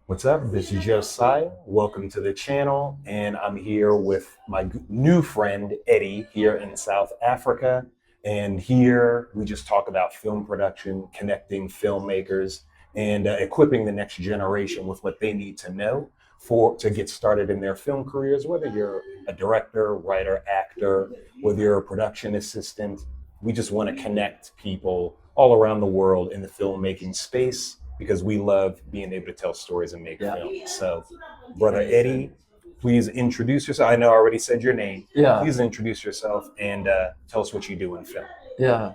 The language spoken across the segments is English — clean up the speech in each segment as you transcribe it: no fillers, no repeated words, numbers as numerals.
What's up? This is Josiah. Welcome to the channel. And I'm here with my new friend, Eddie, here in South Africa. And here we just talk about film production, connecting filmmakers, and equipping the next generation with what they need to know to get started in their film careers, whether you're a director, writer, actor, whether you're a production assistant. We just want to connect people all around the world in the filmmaking space because we love being able to tell stories and make films. So, Brother Eddie, please introduce yourself. I know I already said your name. Yeah. Please introduce yourself and tell us what you do in film. Yeah.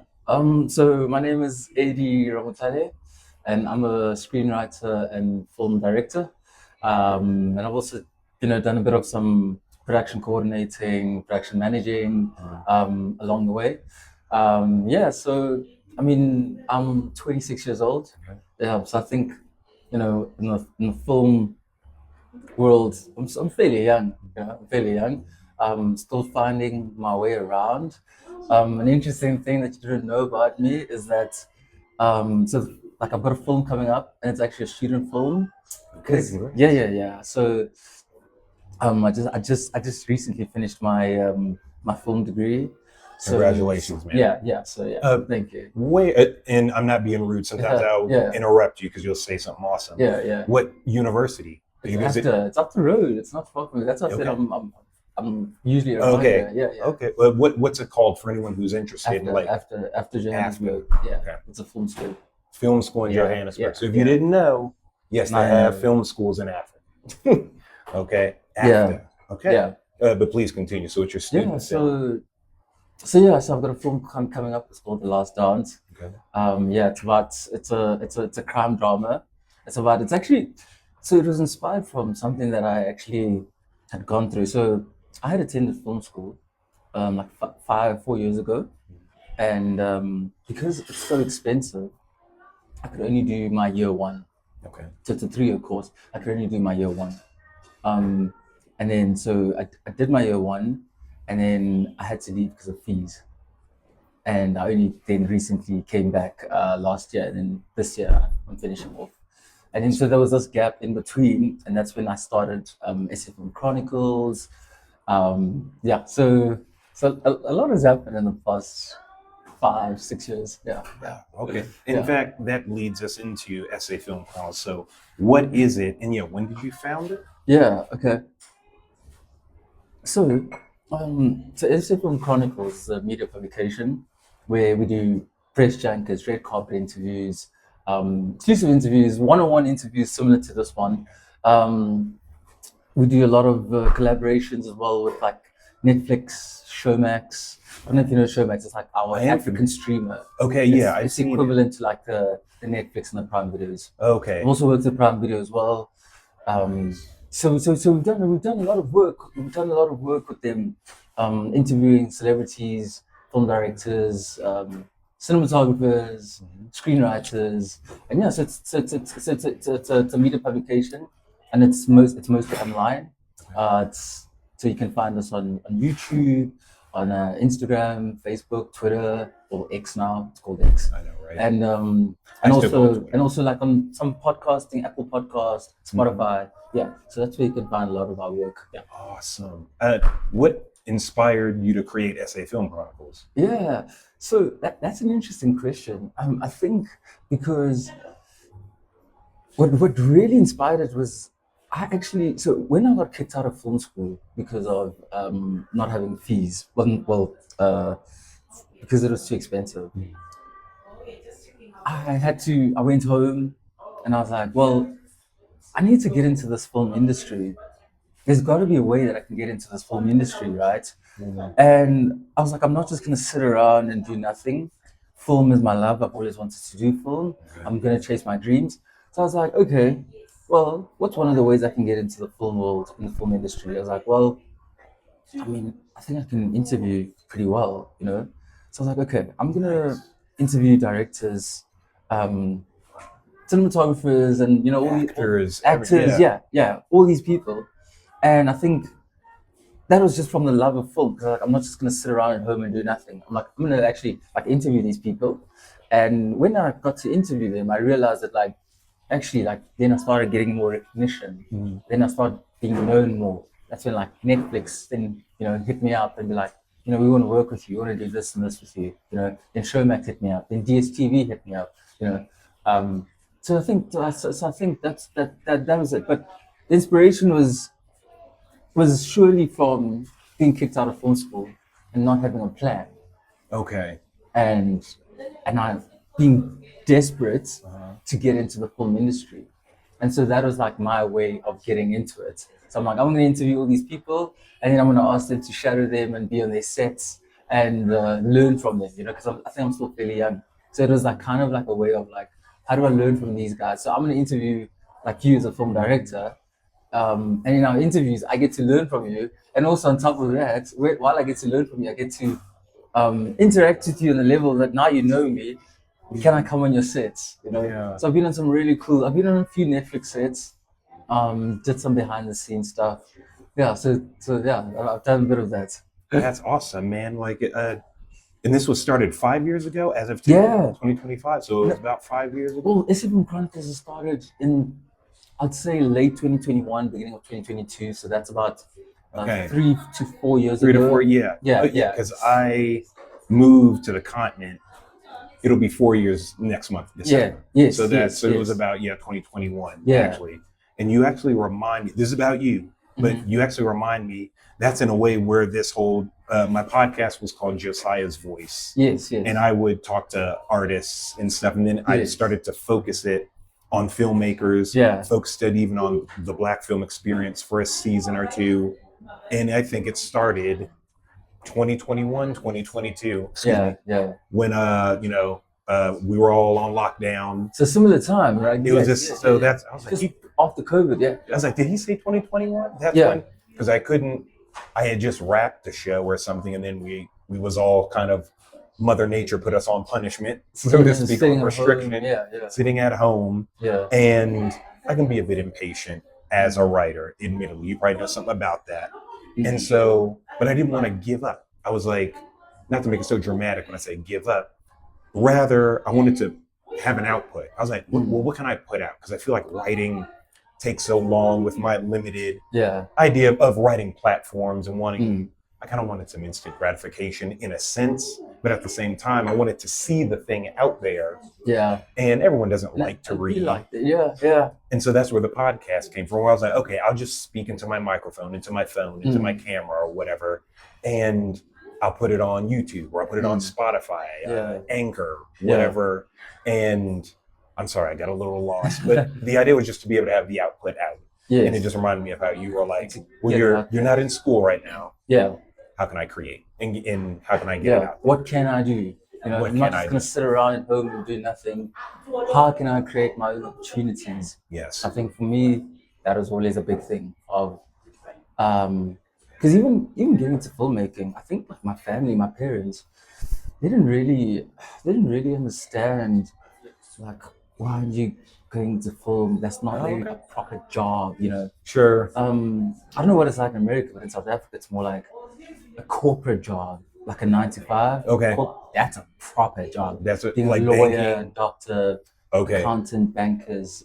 So my name is Eddie Ramohlale, and I'm a screenwriter and film director. And I've also, done a bit of some production coordinating, production managing, along the way. So I'm 26 years old. Okay. So I think, in the film world, I'm fairly young. I'm fairly young. Still finding my way around. An interesting thing that you didn't know about me is that, I've got a film coming up, and it's actually a student film. Okay. Yeah. So, I just recently finished my my film degree. So, Congratulations, man. Yeah. So thank you. And I'm not being rude. Sometimes I'll interrupt you because you'll say something awesome. Yeah. What university? It's up the road. It's not far from me. That's why I said I'm usually around. Okay. Yeah. Okay. Well, what's it called for anyone who's interested? After Johannesburg. Yeah. Okay. It's a film school. Film school in Johannesburg. Yeah. So if you didn't know, yes, they have film schools in Africa. Okay. Yeah. Okay. Yeah. But please continue. So what's your student? So I've got a film coming up. It's called The Last Dance. Okay. It's a crime drama. So it was inspired from something that I actually had gone through. So I had attended film school, 4 years ago, and because it's so expensive, I could only do my year one. Okay. So it's a 3-year course. I could only do my year one, and then so I did my year one, and then I had to leave because of fees. And I only then recently came back last year, and then this year I'm finishing off. And then so there was this gap in between, and that's when I started SA Film Chronicles. So a lot has happened in the past 5-6 years. Yeah. Okay. In fact, that leads us into SA Film Chronicles. So what is it? And when did you found it? Yeah. Okay. So SA Film Chronicles is a media publication where we do press junkets, red carpet interviews, exclusive interviews, one-on-one interviews similar to this one. We do a lot of collaborations as well with like Netflix, Showmax. I don't know if you know Showmax. It's like our African streamer. Okay, it's equivalent to like the Netflix and the Prime Videos. Okay. I've also worked at Prime Video as well. So we've done a lot of work. We've done a lot of work with them, interviewing celebrities, film directors, cinematographers, screenwriters, and so it's a media publication, and it's mostly online. So you can find us on YouTube, on Instagram, Facebook, Twitter, or X now. It's called X. I know, right? And also like on some podcasting, Apple Podcast, Spotify. Yeah, so that's where you can find a lot of our work. Yeah. Awesome. What inspired you to create SA Film Chronicles? Yeah, so that's an interesting question. I think because what really inspired it was when I got kicked out of film school because of not having fees, because it was too expensive. I went home and I was like, well, I need to get into this film industry. There's got to be a way that I can get into this film industry, right? Mm-hmm. And I was like, I'm not just going to sit around and do nothing. Film is my love. I've always wanted to do film. Okay. I'm going to chase my dreams. So I was like, okay, well, what's one of the ways I can get into the film world, in the film industry? I was like, well, I think I can interview pretty well, So I was like, okay, I'm going to interview directors, cinematographers, and actors, all these people. And I think that was just from the love of film, because I'm not just going to sit around at home and do nothing. I'm going to actually interview these people. And when I got to interview them, I realized that actually, like, then I started getting more recognition. Mhm. Then I started being known more. That's when, like, Netflix then, hit me up and be like, we want to work with you. We want to do this and this with you. Then Showmax hit me up. Then DSTV hit me up. So I think that was it. But the inspiration was surely from being kicked out of film school and not having a plan, Okay. and I being desperate to get into the film industry. And so that was like my way of getting into it. So I'm like, I'm going to interview all these people, and then I'm going to ask them to shadow them and be on their sets and learn from them, because I think I'm still fairly young. So it was like kind of like a way of like, how do I learn from these guys? So I'm going to interview like you as a film director. And in our interviews, I get to learn from you. And also on top of that, while I get to learn from you, I get to interact with you on a level that now you know me. Can I come on your sets? Yeah. So I've been on some really cool. I've been on a few Netflix sets. Did some behind the scenes stuff. Yeah. So yeah, I've done a bit of that. That's awesome, man. Like, and this was started 5 years ago, as of today, Yeah. 2025. So it was about 5 years ago. Well, SA Film Chronicles has started in, I'd say, late 2021, beginning of 2022. So that's about Okay. 3 to 4 years 3 ago. to 4, yeah. Yeah. Because I moved to the continent. It'll be 4 years next month, December. Yeah. Yes. So it was yes. about 2021 Yeah. actually. And you actually remind me. This is about you, but you actually remind me. That's in a way where this whole my podcast was called Josiah's Voice. Yes. And I would talk to artists and stuff, and then I started to focus it on filmmakers. Yeah. Focused it even on the Black film experience for a season or two, and I think it started 2021, 2022. Yeah. When we were all on lockdown. So similar time, right? It was just so that's I was like, just after COVID, yeah. I was like, did he say 2021? That's Yeah. when, because I had just wrapped the show or something, and then we was all kind of, Mother Nature put us on punishment, so to speak, on restriction, sitting at home. Yeah. And I can be a bit impatient as a writer, admittedly. You probably know something about that. And so, but I didn't want to give up. I was like, not to make it so dramatic when I say give up, rather I wanted to have an output. I was like, well, what can I put out? Because I feel like writing takes so long with my limited idea of writing platforms and wanting, I kind of wanted some instant gratification in a sense, but at the same time, I wanted to see the thing out there. Yeah. And everyone doesn't like to read. Yeah. And so that's where the podcast came from, where I was like, okay, I'll just speak into my microphone, into my phone, into my camera or whatever. And I'll put it on YouTube, or I'll put it on Spotify, Anchor, whatever. And I'm sorry, I got a little lost, but the idea was just to be able to have the output out. Yes. And it just reminded me of how you were like, well, you're not in school right now. Yeah. How can I create? And how can I get it out? What can I do? I'm not just going to sit around at home and do nothing. How can I create my own opportunities? Yes. I think for me, that was always a big thing of, because even getting into filmmaking, I think like my family, my parents, they didn't really understand, like, why are you going to film? That's not really a proper job, Sure. I don't know what it's like in America, but in South Africa, it's more like a corporate job, like a 9 to 5. Okay. That's a proper job. That's being like a lawyer, banking. Doctor, accountant, bankers,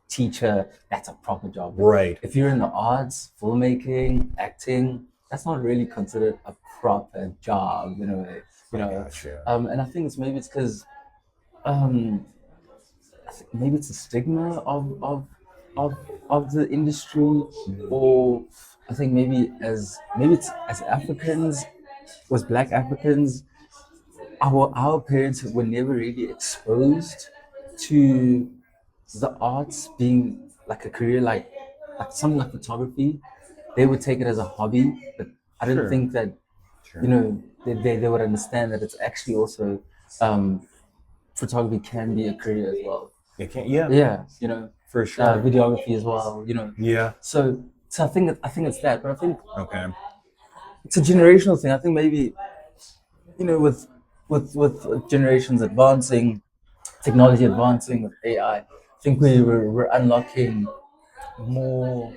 teacher. That's a proper job. Right. If you're in the arts, filmmaking, acting, that's not really considered a proper job, Gotcha. And I think it's because maybe it's a stigma of the industry, or I think maybe as Africans, as Black Africans, our parents were never really exposed to the arts being like a career, like something like photography. They would take it as a hobby, but I didn't think that they would understand that it's actually also photography can be a career as well. It can, for sure. Videography as well, Yeah. So I think it's that, but I think it's a generational thing. I think maybe with generations advancing, technology advancing, with AI, I think we're unlocking more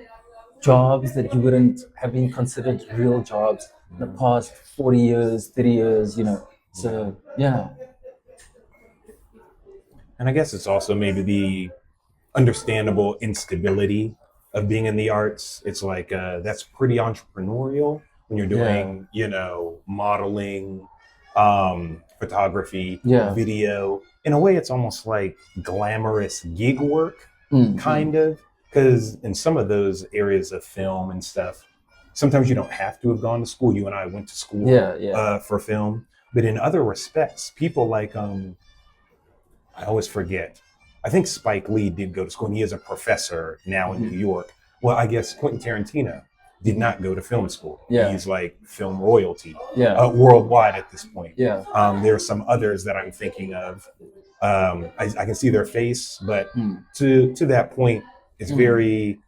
jobs that you wouldn't have been considered real jobs in the past 40 years, 30 years, So, yeah. And I guess it's also maybe understandable instability of being in the arts. It's like that's pretty entrepreneurial when you're doing, modeling, photography, video. In a way, it's almost like glamorous gig work, kind of, because in some of those areas of film and stuff, sometimes you don't have to have gone to school. You and I went to school for film, but in other respects, people like I always forget. I think Spike Lee did go to school, and he is a professor now in New York. Well, I guess Quentin Tarantino did not go to film school. He's like film royalty worldwide at this point. There are some others that I'm thinking of. I can see their face, but to that point, it's very,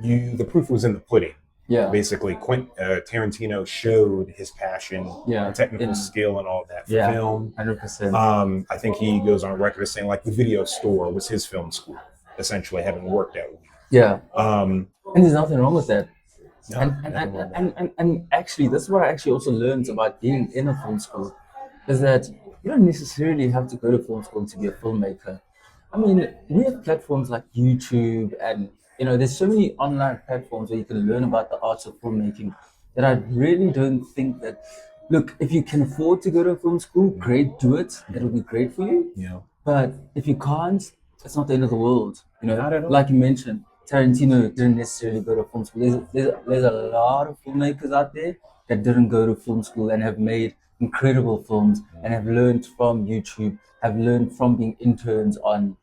the proof was in the pudding. Basically, Tarantino showed his passion, technical skill, and all of that for film. 100%. I think he goes on record as saying like the video store was his film school, essentially, having worked at one. And there's nothing wrong with that. No, and actually, that's what I actually also learned about being in a film school, is that you don't necessarily have to go to film school to be a filmmaker. I mean, we have platforms like YouTube, and there's so many online platforms where you can learn about the arts of filmmaking that I really don't think that. Look, if you can afford to go to a film school, great, do it. It'll be great for you. But if you can't, it's not the end of the world. Not at all. Like you mentioned, Tarantino didn't necessarily go to film school. There's a lot of filmmakers out there that didn't go to film school and have made incredible films and have learned from YouTube, have learned from being interns on,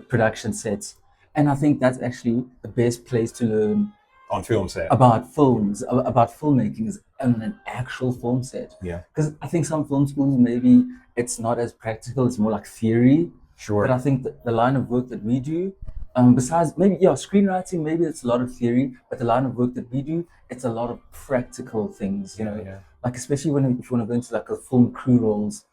production sets. And I think that's actually the best place to learn on film set about films, about filmmaking, is on an actual film set. Because I think some film schools, maybe it's not as practical, it's more like theory. But I think that the line of work that we do, besides maybe screenwriting, maybe it's a lot of theory, but the line of work that we do, it's a lot of practical things, like especially if you want to go into like a film crew roles,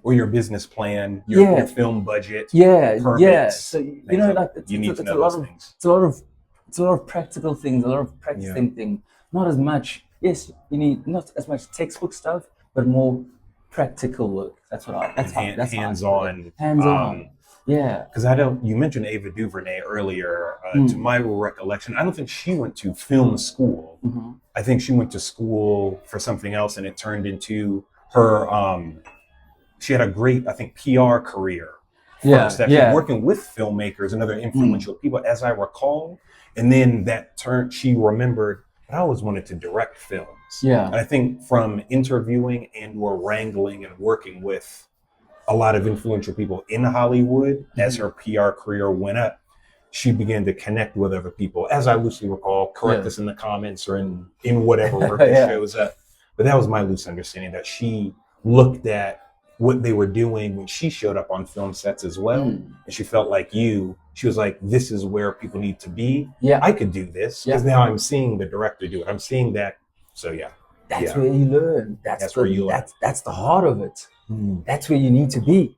or your business plan, your film budget, permits, so like you need to know those things. It's a lot of practical things, a lot of practicing things. Not as much, you need not as much textbook stuff, but more practical work. That's hands-on. Because you mentioned Ava DuVernay earlier. To my recollection, I don't think she went to film school. I think she went to school for something else, and it turned into her. She had a great, I think, PR career first. Working with filmmakers and other influential people, as I recall. And then she remembered, but I always wanted to direct films. And I think from interviewing and/or wrangling and working with a lot of influential people in Hollywood, as her PR career went up, she began to connect with other people. As I loosely recall, correct us in the comments or in whatever work that shows up. But that was my loose understanding, that she looked at what they were doing when she showed up on film sets as well. And she felt like she was like, this is where people need to be. I could do this because now I'm seeing the director do it. I'm seeing that. So that's where you learn. That's where you learn. That's the heart of it. That's where you need to be.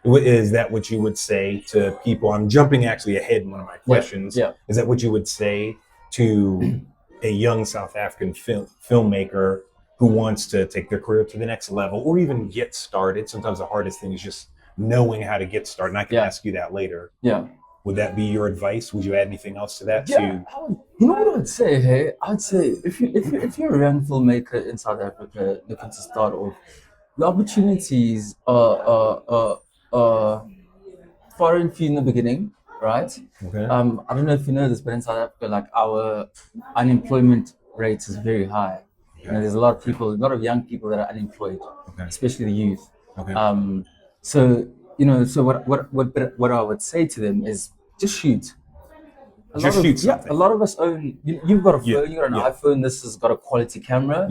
Is that what you would say to people? I'm jumping actually ahead in one of my questions. Is that what you would say to a young South African filmmaker who wants to take their career to the next level or even get started? Sometimes the hardest thing is just knowing how to get started. And I can ask you that later. Would that be your advice? Would you add anything else to that? You know what I would say? Hey, I'd say if you're a young filmmaker in South Africa looking to start off, the opportunities are far and few in the beginning, right? I don't know if you know this, but in South Africa, like our unemployment rate is very high. There's a lot of young people that are unemployed, especially the youth. So what I would say to them is just shoot. Shoot something. A lot of us own. You've got a phone. You've got an iPhone. This has got a quality camera.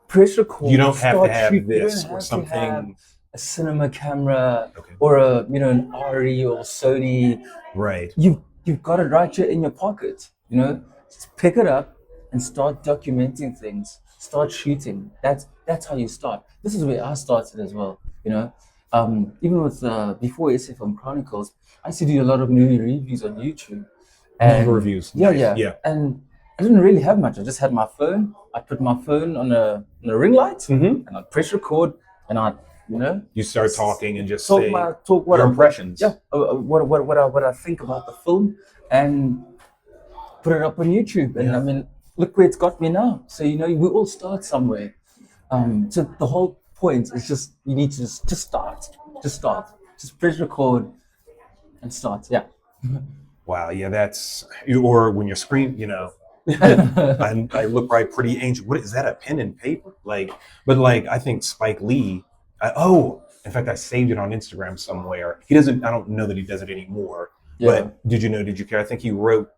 Press record. You don't have to have this or something. A cinema camera or an RE or Sony. You've got it right here in your pocket. Just pick it up and start documenting things. Start shooting. That's how you start. This is where I started as well. Even with before SA Film Chronicles, I used to do a lot of movie reviews on YouTube. Movie reviews. And I didn't really have much. I just had my phone. I put my phone on a ring light and I'd press record and I'd You know, You start talking and just talk say what your I, impressions. yeah, what I think about the film and put it up on YouTube. And Yeah. I mean, look where it's got me now. So you know, we all start somewhere. So the whole point is just you need to just start, just press record and start. Yeah. Wow, yeah, that's or when you're screaming, I look right pretty ancient. What is that? A pen and paper? But I think Spike Lee. In fact, I saved it on Instagram somewhere. He doesn't. I don't know that he does it anymore. Yeah. But did you know? Did you care? I think he wrote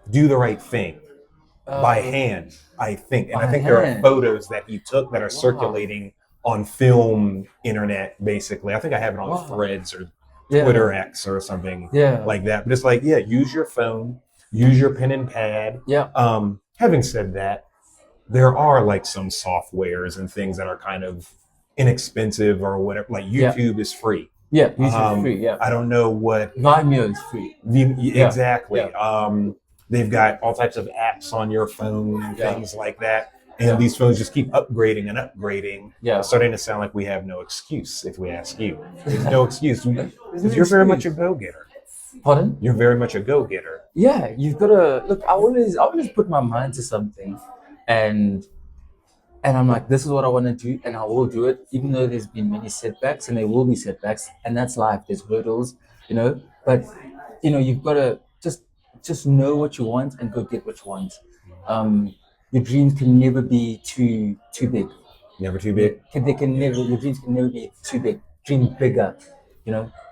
"Do the Right Thing" by hand. I think, and I think there are photos that he took that are circulating on film internet. Basically, I think I have it on Threads or Twitter X or something like that. But it's use your phone, use your pen and pad. Yeah. Having said that, there are some softwares and things that are kind of inexpensive or whatever. Like YouTube is free. Yeah, YouTube is free. Yeah. I don't know what Vimeo is free. Exactly. Yeah. They've got all types of apps on your phone and things like that. And these phones just keep upgrading and upgrading. Yeah. It's starting to sound like we have no excuse if we ask you. There's no excuse. Because you're very much a go-getter. Pardon? You're very much a go-getter. Yeah, you've got to look. I always put my mind to something, and I'm like, this is what I want to do, and I will do it, even though there's been many setbacks, and there will be setbacks, and that's life. There's hurdles, But you've got to just know what you want and go get what you want. Your dreams can never be too big. Never too big. Your dreams can never be too big. Dream bigger,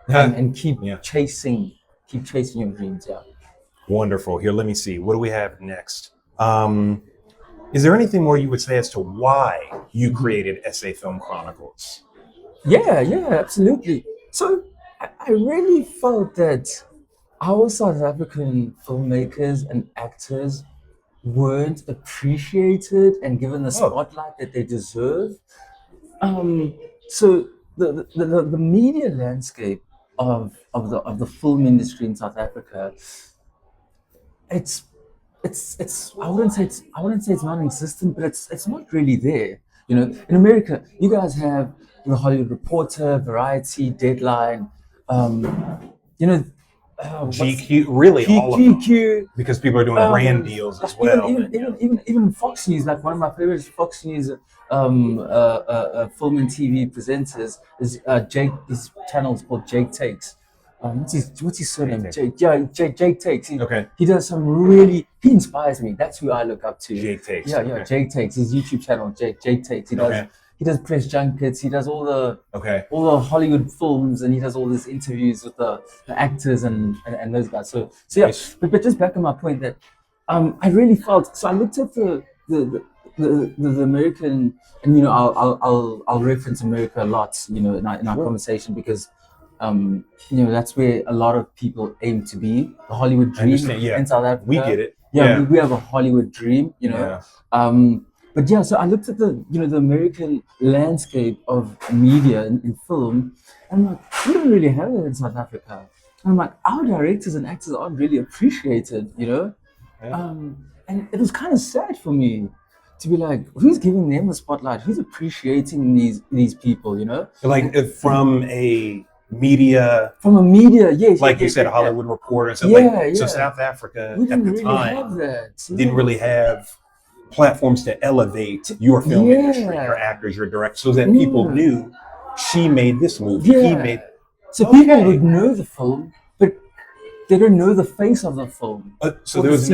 and keep chasing your dreams. Yeah. Wonderful. Here, let me see. What do we have next? Is there anything more you would say as to why you created SA Film Chronicles? Yeah, absolutely. So I really felt that our South African filmmakers and actors weren't appreciated and given the spotlight that they deserve. So the media landscape of the film industry in South Africa, it's I wouldn't say it's non-existent, but it's not really there. In America, you guys have the Hollywood Reporter, Variety, Deadline, GQ, really all of them, GQ, because people are doing brand deals as well. Even Fox News, like one of my favorite Fox News film and TV presenters is Jake. His channel is called Jake Takes. What's his surname? Jake Takes. He does some really. He inspires me. That's who I look up to. Jake Takes. Jake Takes. His YouTube channel, Jake Takes. He does press junkets. He does all the Hollywood films, and he does all these interviews with the actors and those guys. So yeah. Nice. But just back on my point that I really felt. So I looked at the American, and I'll reference America a lot, in our conversation, because that's where a lot of people aim to be. The Hollywood dream in South Africa. We get it. We have a Hollywood dream. But yeah, so I looked at the American landscape of media in film, and I'm like, we don't really have it in South Africa. And I'm like, our directors and actors aren't really appreciated, and it was kind of sad for me to be like, who's giving them the spotlight? Who's appreciating these people, From a media, yes, like you said, Hollywood Reporter. So so South Africa we at the really time have that. didn't really have platforms to elevate your film industry, your actors, your directors, so that people knew she made this movie. He made. So people would know the film, but they don't know the face of the film. So there was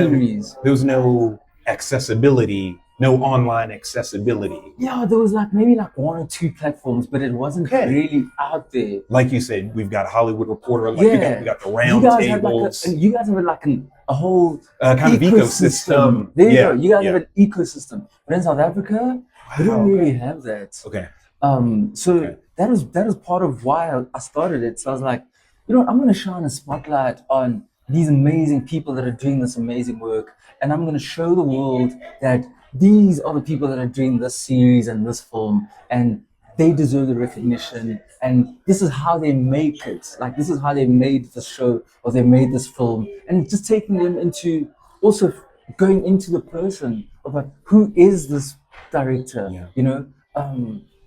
no accessibility. No online accessibility. Yeah, there was maybe one or two platforms, but it wasn't really out there. Like you said, we've got a Hollywood Reporter. We got the round tables. You guys have a whole kind of ecosystem. There you go. You guys have an ecosystem. But in South Africa, we don't really have that. Okay. That was part of why I started it. So I was like, I'm going to shine a spotlight on these amazing people that are doing this amazing work, and I'm going to show the world that these are the people that are doing this series and this film, and they deserve the recognition, and this is how they make it. This is how they made the show, or they made this film, and just taking them into, also going into the person of who is this director,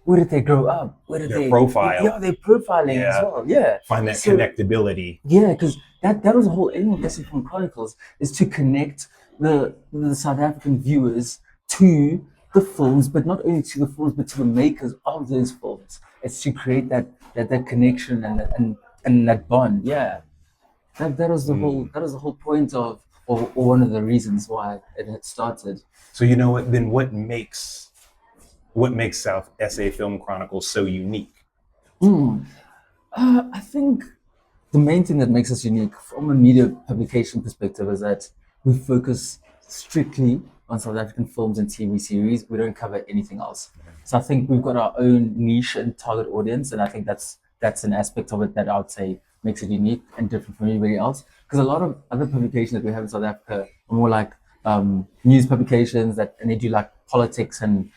where did they grow up? Where did Their profile. Yeah, their profiling as Yeah. well. Yeah. Find that So, connectability. yeah, because that was the whole aim of SA Film Chronicles, is to connect the South African viewers to the films, but not only to the films, but to the makers of those films. It's to create that connection and that bond. Yeah. That was the whole point of, or one of the reasons why it had started. So you know what? Then what makes South SA Film Chronicles so unique? I think the main thing that makes us unique from a media publication perspective is that we focus strictly on South African films and TV series. We don't cover anything else. So I think we've got our own niche and target audience, and I think that's an aspect of it that I would say makes it unique and different from anybody else. Because a lot of other publications that we have in South Africa are more like news publications and they do like politics and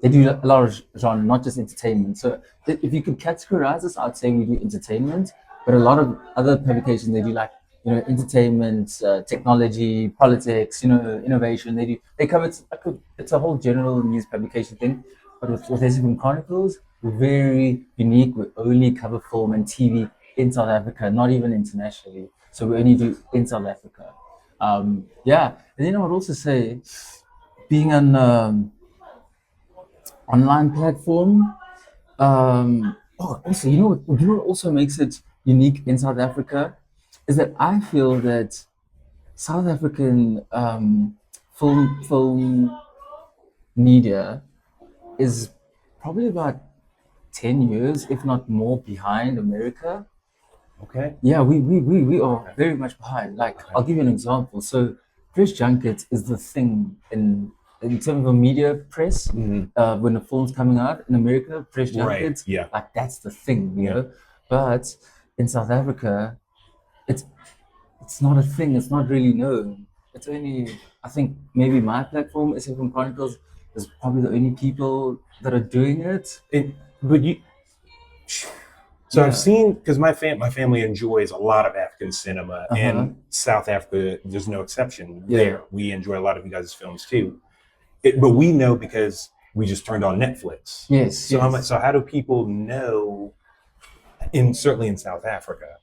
they do a lot of genre, not just entertainment. So if you could categorize us, I'd say we do entertainment, but a lot of other publications, they do like, entertainment, technology, politics, innovation. They cover it's a whole general news publication thing. But with SA Film Chronicles, we're very unique. We only cover film and TV in South Africa, not even internationally. So we only do in South Africa. Yeah, and then I would also say, being an online platform. Also, what also makes it unique in South Africa is that I feel that South African film media is probably about 10 years, if not more, behind America. Okay. Yeah, we are very much behind. Like, I'll give you an example. So, press junket is the thing in terms of media press. When a film's coming out in America, press junkets, yeah. like that's the thing, you know. But in South Africa, it's not a thing. It's not really known. It's only, I think, maybe my platform, SA Film Chronicles, is probably the only people that are doing it. But you. So I've seen, because my family enjoys a lot of African cinema, and South Africa, there's no exception there. We enjoy a lot of you guys' films too. But we know because we just turned on Netflix. Yes. So how do people know, certainly in South Africa,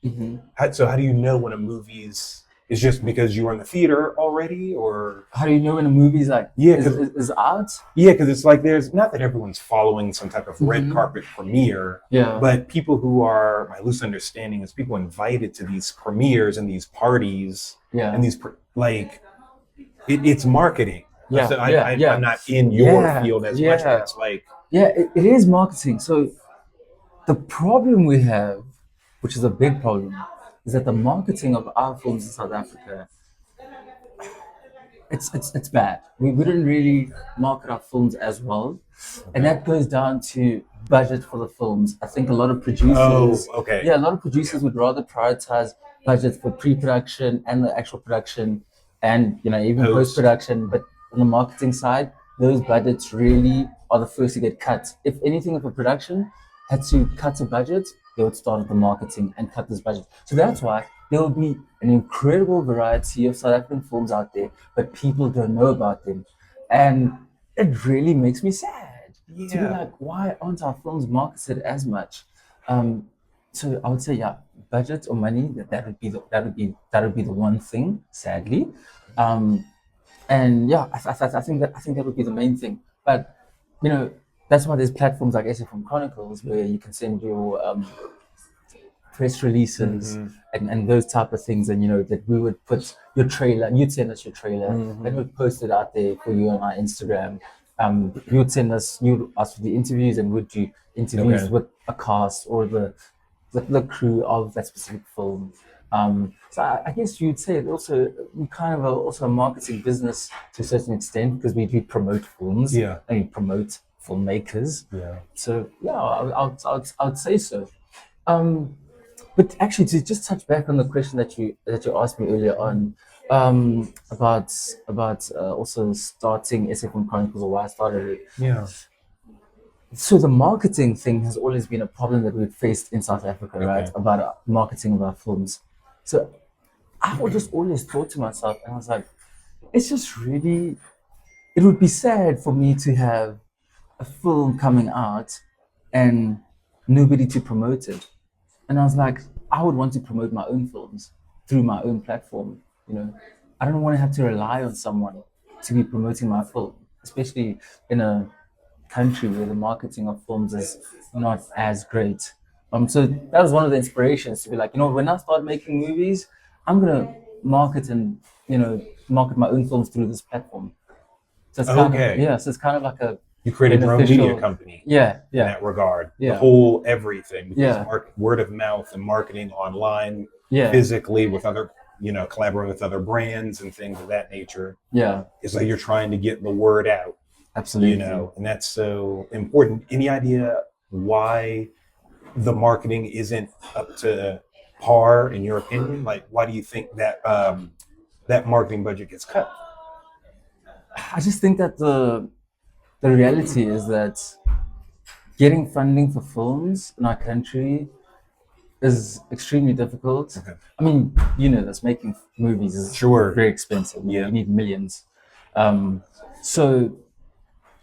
how do you know when a movie's is just because you were in the theater already, or how do you know when a movie's like is out? Yeah, because it's like there's not that everyone's following some type of red carpet premiere. Yeah. But people who are, my loose understanding is people invited to these premieres and these parties. Yeah. And these it's marketing. Yeah. So I'm not in your field as much, but it's like it is marketing. So the problem we have, which is a big problem, is that the marketing of our films in South Africa, it's bad. We wouldn't really market our films as well, and that goes down to budget for the films. I think a lot of producers, a lot of producers would rather prioritize budget for pre-production and the actual production, and even post-production. But on the marketing side, those budgets really are the first to get cut. If anything, if a production had to cut a budget, they would start at the marketing and cut this budget. So that's why there will be an incredible variety of South African films out there, but people don't know about them. And it really makes me sad to be like, why aren't our films marketed as much? So I would say, budget or money, that would be the one thing, sadly. And I think that would be the main thing. But that's why there's platforms like SA Film Chronicles where you can send your press releases and those type of things, and that we would put your trailer. You'd send us your trailer, and we'd post it out there for you on our Instagram. You'd ask for the interviews, and would do interviews with a cast or the crew of that specific film. So I guess you'd say it also, we kind of are also a marketing business to a certain extent, because we do promote films and we promote filmmakers. So I would say so. But actually, to just touch back on the question that you asked me earlier on, about also starting SA Film Chronicles, or why I started it. So the marketing thing has always been a problem that we've faced in South Africa, right? About marketing of our films. So I would just always thought to myself, and I was like, it's just really, it would be sad for me to have a film coming out and nobody to promote it. And I was like, I would want to promote my own films through my own platform. You know, I don't want to have to rely on someone to be promoting my film, especially in a country where the marketing of films is not as great. So that was one of the inspirations to be like, when I start making movies, I'm gonna market and market my own films through this platform. So it's kind of Okay. so it's kind of like a You created your own media beneficial company yeah in that regard. The yeah whole everything, because yeah word of mouth and marketing online, yeah physically with other, collaborating with other brands and things of that nature. yeah It's like you're trying to get the word out, absolutely. and that's so important. Any idea why the marketing isn't up to par, in your opinion? Like, why do you think that that marketing budget gets cut? I just think that the reality is that getting funding for films in our country is extremely difficult. Okay. I mean, that's making movies is Sure. very expensive. Yeah. You need millions. So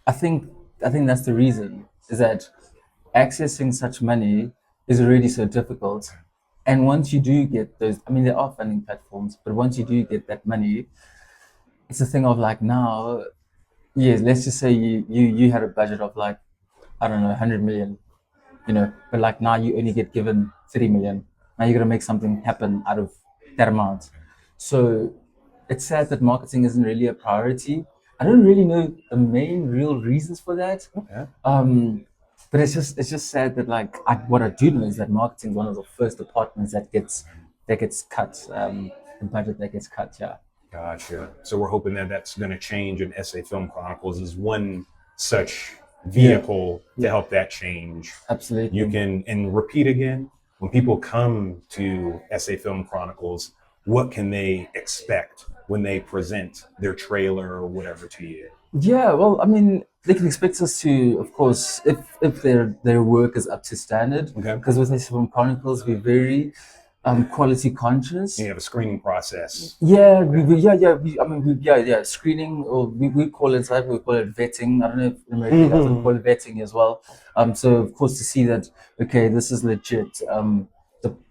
I think that's the reason, is that accessing such money is already so difficult. And once you do get those, I mean, there are funding platforms, but once you do get that money, it's a thing of like, now, yes, let's just say you had a budget of like, I don't know, 100 million, but like now you only get given 30 million. Now you're gonna make something happen out of that amount. So it's sad that marketing isn't really a priority. I don't really know the main real reasons for that. Okay. But it's just sad that, like, what I do know is that marketing is one of the first departments that gets cut. The budget that gets cut. Yeah. Gotcha. So we're hoping that that's going to change, and SA Film Chronicles is one such vehicle to help that change. Absolutely. You can, and repeat again, when people come to SA Film Chronicles, what can they expect when they present their trailer or whatever to you? Yeah, well, I mean, they can expect us to, of course, if their work is up to standard. Okay. Because with SA Film Chronicles, we're very quality conscious. You have a screening process. Yeah, screening, or we call it vetting. I don't know if in America you guys would call it vetting as well. So of course, to see that, okay, this is legit.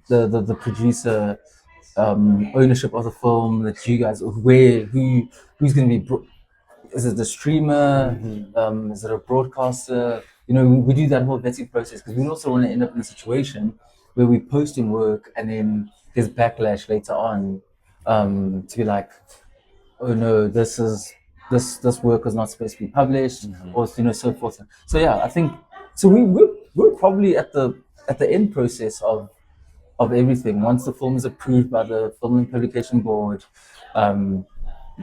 The producer, ownership of the film, that you guys, who's going to be. Is it the streamer? Is it a broadcaster? We do that whole vetting process because we also want to end up in a situation where we're posting work and then there's backlash later on, to be like, oh no, this work was not supposed to be published, or so forth. So yeah, I think so. We're probably at the end process of everything. Once the film is approved by the Film and Publication Board,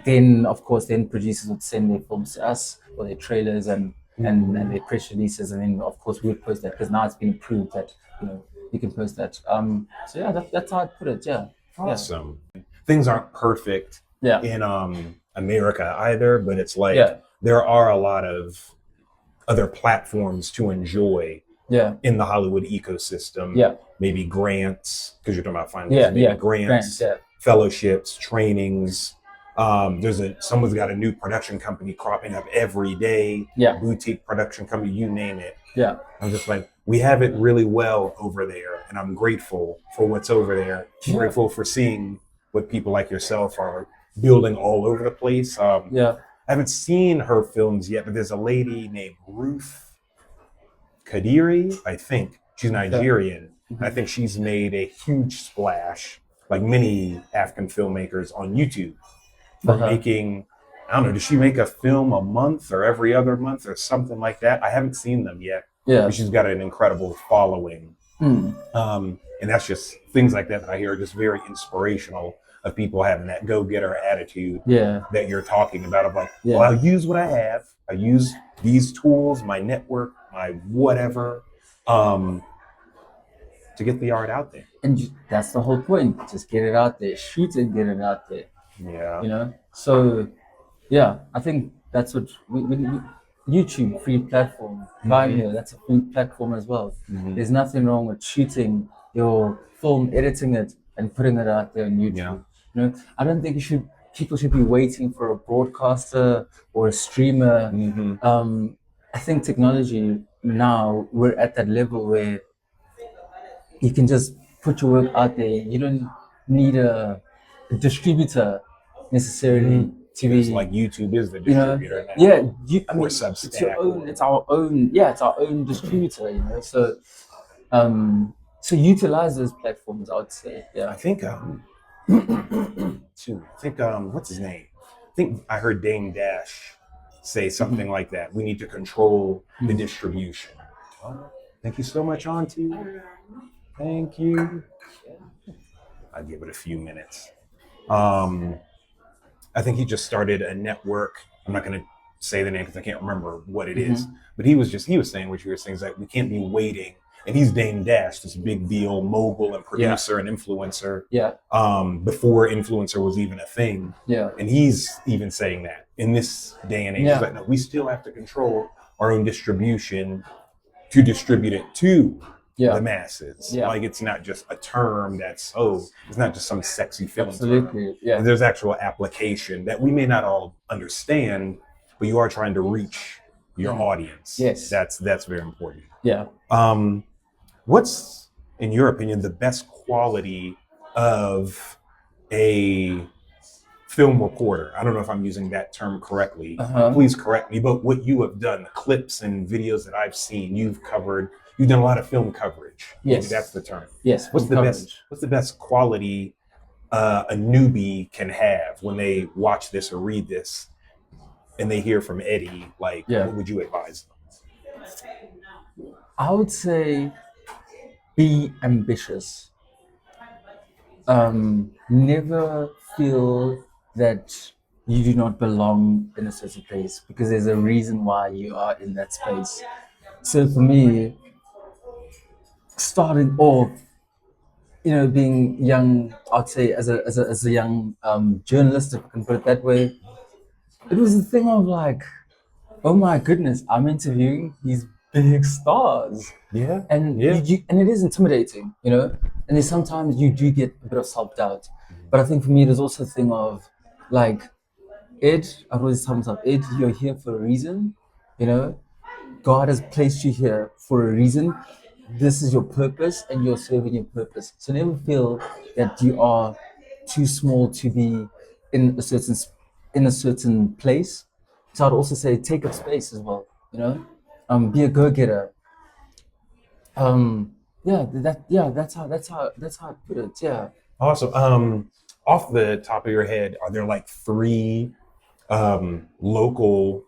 then of course producers would send their films to us, or their trailers and their press releases, and then of course we would post that, because now it's been proved that you can post that. So yeah, that's how I put it. Yeah. Awesome. Yeah. Things aren't perfect in America either, but it's like there are a lot of other platforms to enjoy in the Hollywood ecosystem. Yeah. Maybe grants, because you're talking about financing. Grants, fellowships, trainings. Someone's got a new production company cropping up every day. Boutique production company, you name it. I'm just like, we have it really well over there, and I'm grateful for what's over there. I'm grateful for seeing what people like yourself are building all over the place. I haven't seen her films yet, but there's a lady named Ruth Kadiri, I think. She's Nigerian. I think she's made a huge splash, like many African filmmakers, on YouTube. For making, I don't know, does she make a film a month or every other month or something like that? I haven't seen them yet. But she's got an incredible following. And that's just things like that I hear are just very inspirational, of people having that go-getter attitude that you're talking about, of like, well, I'll use what I have. I use these tools, my network, my whatever, to get the art out there. And that's the whole point. Just get it out there. Shoot it, get it out there. Yeah. So yeah, I think that's what we YouTube, free platform. Vimeo, that's a free platform as well. There's nothing wrong with shooting your film, editing it, and putting it out there on YouTube. I don't think people should be waiting for a broadcaster or a streamer I think technology now, we're at that level where you can just put your work out there. You don't need a distributor necessarily to It's be, like YouTube is the you know, distributor now, yeah. I or mean, it's your Substack, own. or It's our own. Yeah, it's our own distributor. So utilize those platforms. I would say, I yeah. think what's his name? I think I heard Dame Dash say something like that. We need to control the distribution. Oh, thank you so much, Auntie. Thank you. I'll give it a few minutes. I think he just started a network. I'm not going to say the name because I can't remember what it is, but he was saying what you were saying, is that we can't be waiting. And he's Dame Dash, this big deal mogul and producer and influencer. Yeah. Before influencer was even a thing. Yeah. And he's even saying that in this day and age, Yeah. he's like, no, we still have to control our own distribution to distribute it to the masses. Yeah. Like, it's not just a term it's not just some sexy film Absolutely. term. Yeah. There's actual application that we may not all understand, but you are trying to reach your audience. Yes. That's very important. Yeah. What's, in your opinion, the best quality of a film reporter? I don't know if I'm using that term correctly. Please correct me. But what you have done, the clips and videos that I've seen, you've done a lot of film coverage. Yes. Maybe that's the term. Yes. What's the best quality a newbie can have when they watch this or read this and they hear from Eddie? Like, what would you advise them? I would say be ambitious. Never feel that you do not belong in a certain place, because there's a reason why you are in that space. So for me, starting off, being young, I'd say as a young journalist, if I can put it that way, it was a thing of like, oh my goodness, I'm interviewing these big stars. Yeah. And and it is intimidating, and then sometimes you do get a bit of self-doubt. But I think for me, there's also a thing of like, Ed, I've always tell myself, Ed, you're here for a reason, God has placed you here for a reason. This is your purpose and you're serving your purpose. So never feel that you are too small to be in a certain place. So I'd also say take up space as well, be a go-getter. That's how I put it. Yeah. Awesome. Off the top of your head, are there like 3 local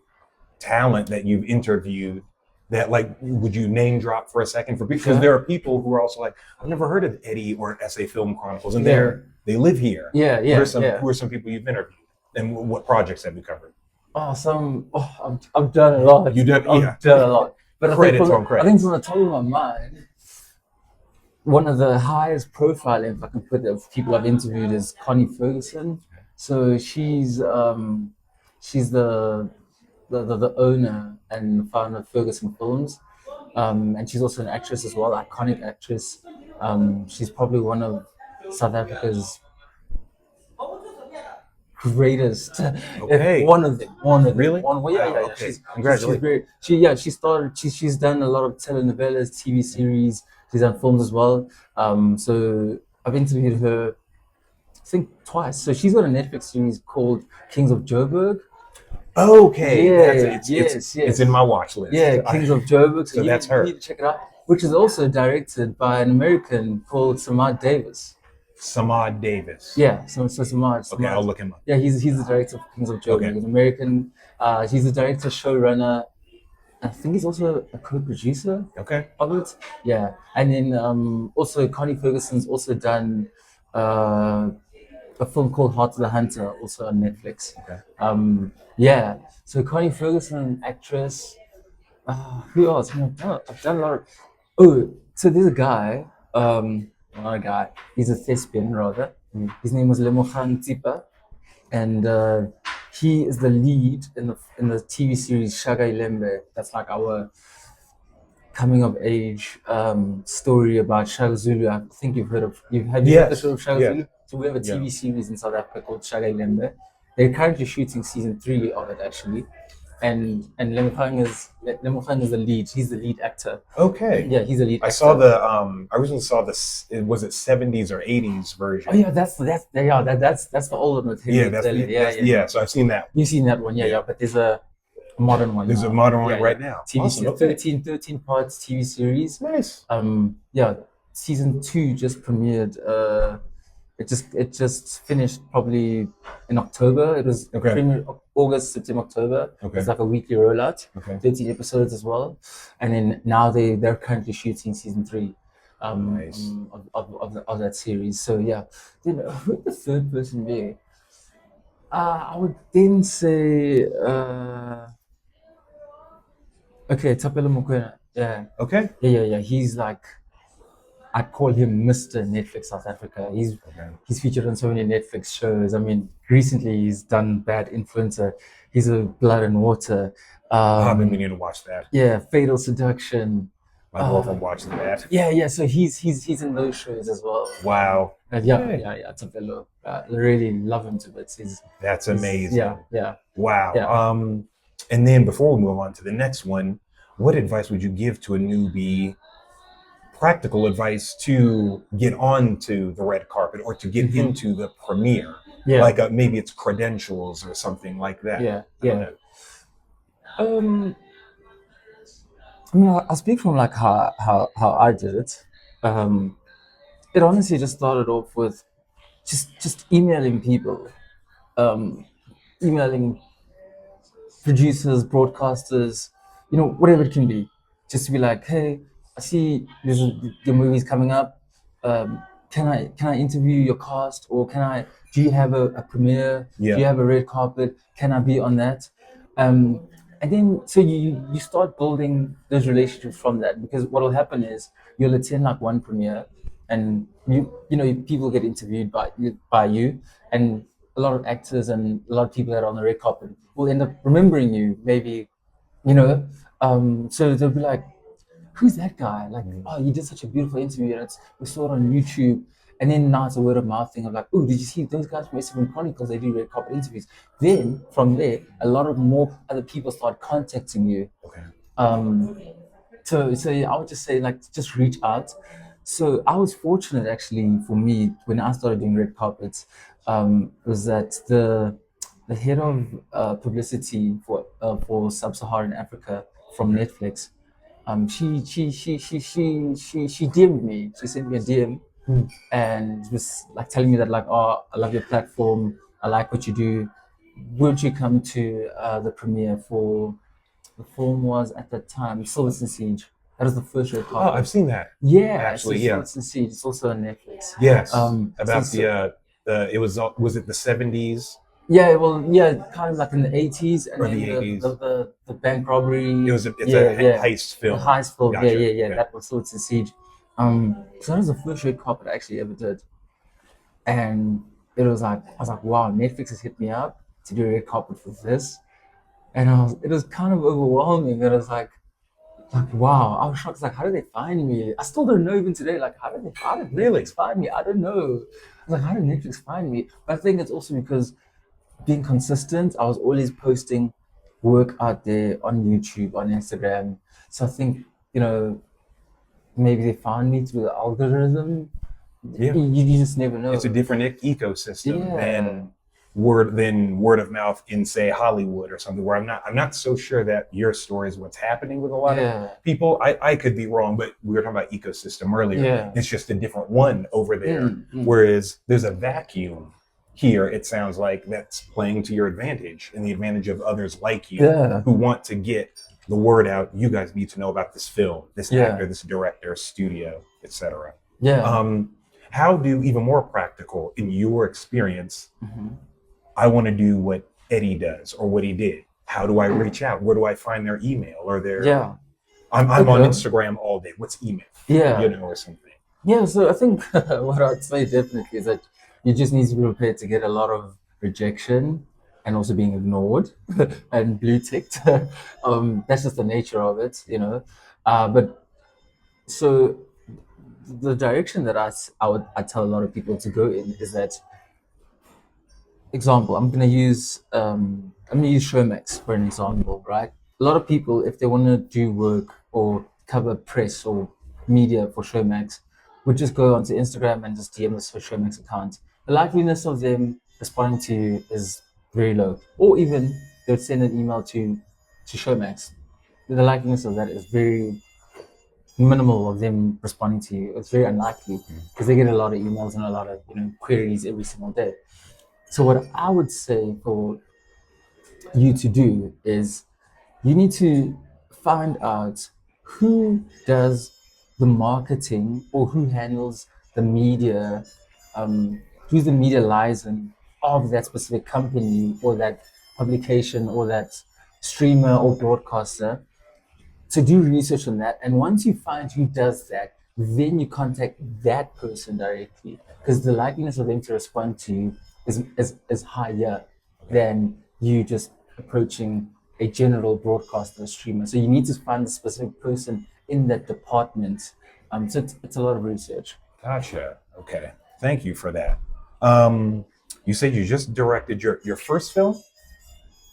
talent that you've interviewed that, like, would you name drop for a second because there are people who are also like, I've never heard of Eddie or SA Film Chronicles, and they live here. Yeah. Who are some people you've interviewed, and what projects have you covered? I've done a lot. I've done a lot. But I think from the top of my mind, one of the highest profile, if I can put it, of people I've interviewed is Connie Ferguson. So she's the owner and founder of Ferguson Films, and she's also an actress as well, iconic actress. She's probably one of South Africa's greatest. Okay. One of them. Really? Yeah. Congratulations. She's done a lot of telenovelas, TV series. She's done films as well. So I've interviewed her, I think, twice. So she's got a Netflix series called Kings of Joburg. Okay. Yeah, it's in my watch list. Yeah, Kings of Joburg. So that's her. You need to check it out. Which is also directed by an American called Samad Davis. Samad Davis. Yeah, so Samad. Okay, I'll look him up. Yeah, he's the director of Kings of Joburg. Okay. He's an American. He's the director, showrunner. I think he's also a co-producer. Okay. Of it. Yeah, and then also Connie Ferguson's also done a film called Heart of the Hunter, also on Netflix. Okay. Yeah. So Connie Ferguson, actress. Who else? I've done a lot of. Oh, so there's a guy. Not a guy. He's a thespian rather. His name was Lemokhan Tsipa, and he is the lead in the TV series Shaga Ilembe. That's like our coming of age story about Shaga Zulu. I think you've heard of. Have you heard the show of Shaga Zulu? So we have a TV series in South Africa called Shaga Ilembe. They're currently shooting season 3 of it actually. and Lemogang is the lead. He's the lead actor. Okay. Yeah, he's the lead I actor. saw the I originally saw this. Was it 70s or 80s version? Oh yeah, that's the older one with Yeah, Henry that's Taylor. yeah. So I've seen that. You've seen that one, Yeah. But there's a modern one. There's a now. modern one right now. TV Awesome. series, Okay. 13 parts TV series. Nice. Season 2 just premiered. It just finished probably in October. It was Okay. premiered August, September, October. Okay. It's like a weekly rollout. Okay. 13 episodes as well, and then now they're currently shooting season 3. Nice. Of that series. So yeah, then who would the third person be? I would then say okay, Tapelo Mokoena. Yeah. Okay. Yeah. He's like, I call him Mr. Netflix South Africa. He's featured on so many Netflix shows. I mean, recently he's done Bad Influencer. He's a Blood and Water. I've been meaning to watch that. Yeah, Fatal Seduction. My girlfriend watched that. Yeah. So he's in those shows as well. Wow. Yeah. Tapelo. Really love him to bits. That's amazing. Yeah. Wow. Yeah. And then before we move on to the next one, what advice would you give to a newbie? Practical advice to get onto the red carpet or to get into the premiere. Yeah. Like maybe it's credentials or something like that. Yeah. I mean, I'll speak from like how I did it. It honestly just started off with just emailing people, emailing producers, broadcasters, whatever it can be, just to be like, hey, I see your movie's coming up. Can I interview your cast, or do you have a premiere? Yeah. Do you have a red carpet? Can I be on that? And then so you start building those relationships from that, because what will happen is you'll attend like one premiere, and people get interviewed by you, and a lot of actors and a lot of people that are on the red carpet will end up remembering you, maybe, so they'll be like, who's that guy? Like, oh, you did such a beautiful interview, and we saw it on YouTube. And then now it's a word of mouth thing of like, oh, did you see those guys from SA Film Chronicles? They do red carpet interviews. Then from there, a lot of more other people start contacting you. Okay. So I would just say, like, just reach out. So I was fortunate, actually, for me, when I started doing red carpets, was that the head of publicity for Sub-Saharan Africa from Netflix, she DM'd me. She sent me a DM. And was like telling me that, like, oh, I love your platform, I like what you do, would you come to the premiere for the film was at that time Silverstone Siege. That was the first red carpet. Oh, I've seen that. Yeah, actually, Silverstone Siege. It's also on Netflix. Yes. About it was it the 70s? Yeah, well, yeah, kind of like in the 80s, and or then the 80s. The bank robbery. It's a heist film. The heist film. Gotcha. Yeah. Okay. That was Silverstone Siege. So that was the first red carpet I actually ever did, and it was like, I was like, wow, Netflix has hit me up to do a red carpet for this, and it was kind of overwhelming. It was like wow, I was shocked. Like, how did they find me? I still don't know even today. Like, how did Netflix find me? I don't know. I was like, how did Netflix find me? But I think it's also because being consistent, I was always posting work out there on YouTube, on Instagram. So I think, maybe they found me through the algorithm. Yeah. You just never know. It's a different ecosystem than word of mouth in, say, Hollywood or something, where I'm not so sure that your story is what's happening with a lot of people. I could be wrong, but we were talking about ecosystem earlier. Yeah. It's just a different one over there. Whereas there's a vacuum here, it sounds like, that's playing to your advantage and the advantage of others like you who want to get the word out. You guys need to know about this film, this actor, this director, studio, etc. How do, even more practical, in your experience, I want to do what Eddie does or what he did. How do I reach out? Where do I find their email or their? Yeah. I'm on Instagram all day. What's email? Or something. Yeah. So I think what I'd say definitely is that you just need to be prepared to get a lot of rejection and also being ignored and blue ticked. That's just the nature of it, But so the direction that I tell a lot of people to go in is that example, I'm gonna use Showmax for an example, right? A lot of people, if they want to do work or cover press or media for Showmax, would just go onto Instagram and just DM us for Showmax account. The likeliness of them responding to you is very low, or even they would send an email to Showmax. The likeliness of that is very minimal of them responding to you. It's very unlikely because they get a lot of emails and a lot of queries every single day. So what I would say for you to do is you need to find out who does the marketing or who handles the media, who's the media liaison of that specific company or that publication or that streamer or broadcaster, to do research on that. And once you find who does that, then you contact that person directly because the likeliness of them to respond to you is higher than you just approaching a general broadcaster or streamer. So you need to find the specific person in that department. So it's a lot of research. Gotcha. Okay. Thank you for that. You said you just directed your first film?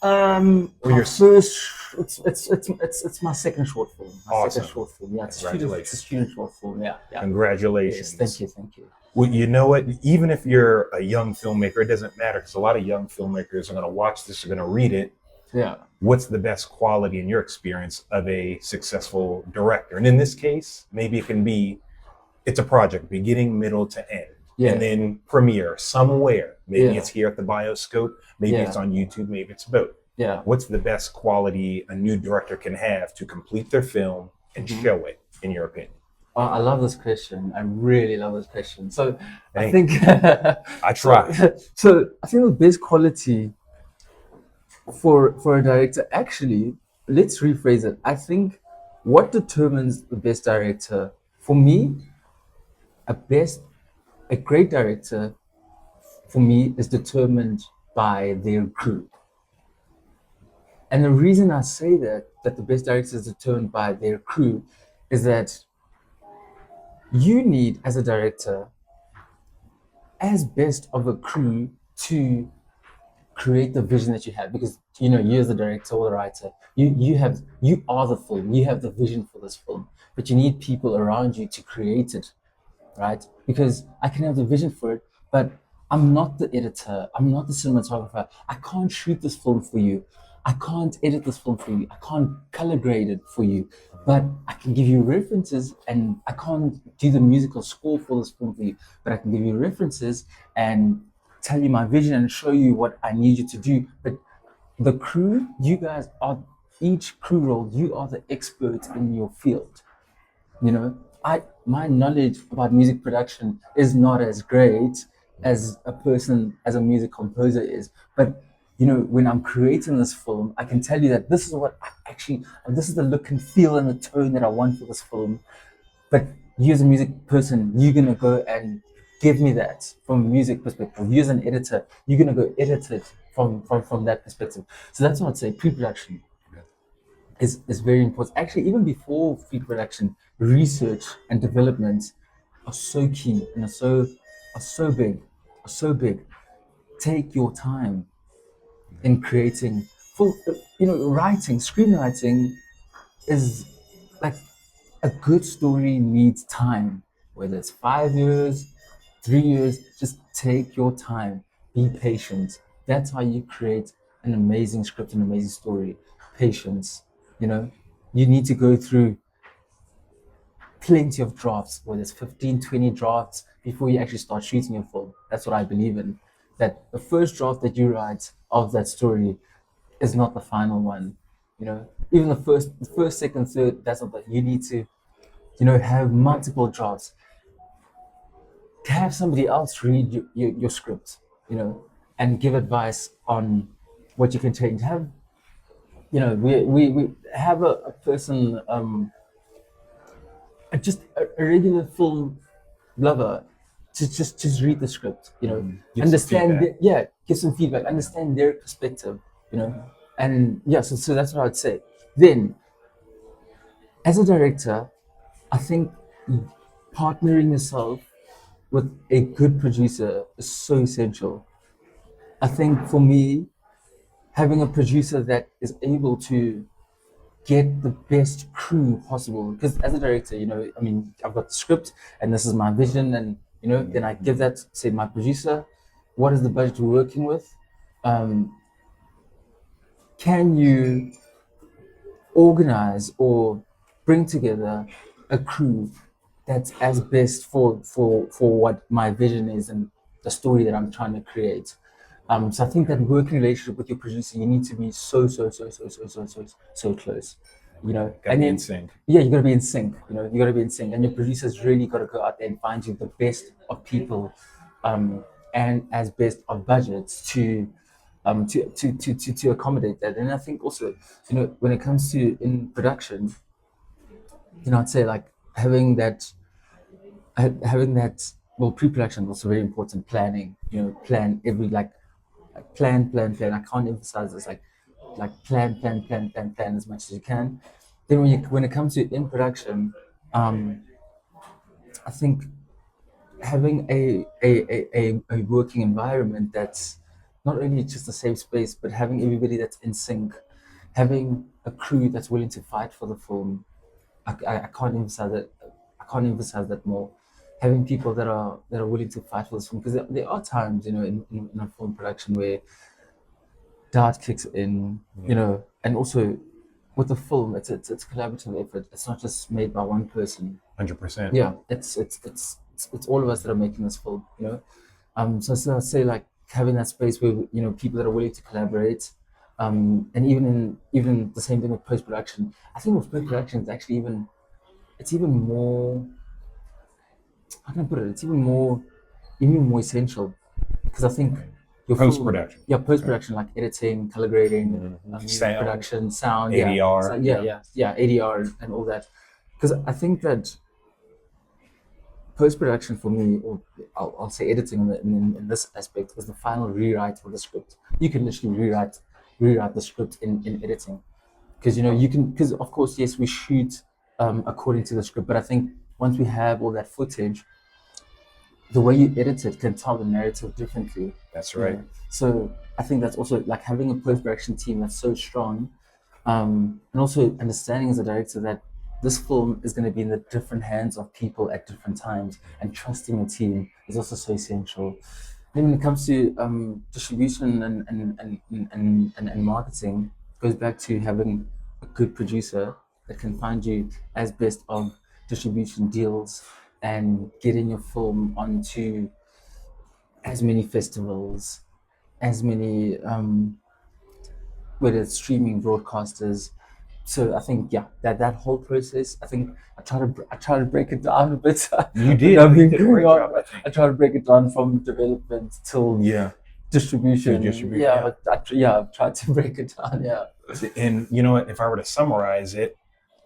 Or your First, it's my second short film. Awesome. Second short film. Yeah, Congratulations. it's a student short film. Yeah. Congratulations. Yes, thank you. Well, you know what? Even if you're a young filmmaker, it doesn't matter because a lot of young filmmakers are going to watch this, are going to read it. Yeah. What's the best quality in your experience of a successful director? And in this case, maybe it can be, it's a project, beginning, middle to end. Yeah. And then premiere somewhere. Maybe Yeah. it's here at the Bioscope. Maybe Yeah. it's on YouTube. Maybe it's both. Yeah. What's the best quality a new director can have to complete their film and show it, in your opinion? Oh, I love this question. I really love this question. So I Thank think I try. so I think the best quality for a director, actually, let's rephrase it. I think what determines the best director for me, a great director for me is determined by their crew. And the reason I say that the best director is determined by their crew is that you need, as a director, as best of a crew to create the vision that you have, because you as the director or the writer, you are the film, you have the vision for this film, but you need people around you to create it, right? Because I can have the vision for it, but I'm not the editor, I'm not the cinematographer, I can't shoot this film for you, I can't edit this film for you, I can't color grade it for you, but I can give you references, and I can't do the musical score for this film for you, but I can give you references and tell you my vision and show you what I need you to do. But the crew, you guys are, each crew role, you are the expert in your field. My knowledge about music production is not as great as a music composer is, but when I'm creating this film, I can tell you that this is the look and feel and the tone that I want for this film. But you as a music person, you're gonna go and give me that from a music perspective. You as an editor, you're gonna go edit it from that perspective. So that's what I'd say. Pre-production is very important. Actually, even before pre-production, research and development are so key and are so big. Take your time in creating. Writing, screenwriting is like, a good story needs time, whether it's 5 years, 3 years, just take your time, be patient. That's how you create an amazing script, an amazing story. Patience. You need to go through plenty of drafts, whether it's 15, 20 drafts before you actually start shooting your film. That's what I believe in. That the first draft that you write of that story is not the final one. Even the first, second, third, that's not that. You need to, have multiple drafts. Have somebody else read your script, and give advice on what you can change. We have a person, just a regular film lover, to just read the script, Give some understand feedback. give some feedback, understand their perspective, and so that's what I would say. Then, as a director, I think partnering yourself with a good producer is so essential. I think for me, having a producer that is able to get the best crew possible. Because as a director, I mean, I've got the script and this is my vision, and then I give that, say, my producer, what is the budget we're working with? Can you organize or bring together a crew that's as best for what my vision is and the story that I'm trying to create? So I think that working relationship with your producer, you need to be so close, Gotta and be in then sync. yeah, you got to be in sync. You got to be in sync, and your producer's really got to go out there and find you the best of people, and as best of budgets to accommodate that. And I think also, when it comes to in production, I'd say like having that well, pre-production is also very important. Planning, plan every plan. I can't emphasize this, like plan as much as you can. Then when it comes to in production, I think having a working environment that's not only just a safe space, but having everybody that's in sync, having a crew that's willing to fight for the film. I can't emphasize that. I can't emphasize that more. Having people that are willing to fight for this film, because there are times, in a film production where doubt kicks in, and also with the film, it's a collaborative effort. It's not just made by one person. 100%. Yeah, it's all of us that are making this film. So I'd say like having that space where people that are willing to collaborate, and even the same thing with post production. I think with post production, it's even more. How can I put it? It's even more essential, because I think your Post production. yeah, post production, like editing, color grading, music Sound. production, sound, ADR. So, yeah, ADR and all that. Because I think that post production for me, or I'll say editing in this aspect, is the final rewrite of the script. You can literally rewrite the script in editing, because because of course, yes, we shoot according to the script, but I think once we have all that footage, the way you edit it can tell the narrative differently. That's right. So I think that's also like having a post production team that's so strong, and also understanding as a director that this film is going to be in the different hands of people at different times, and trusting the team is also so essential. Then when it comes to distribution and marketing, it goes back to having a good producer that can find you as best of distribution deals and getting your film onto as many festivals, as many whether it's streaming broadcasters. So I think that whole process. I think I try to break it down a bit. You did. You did a great job, I think. I try to break it down from development till distribution. Yeah. I've tried to break it down. Yeah. And you know what? If I were to summarize it,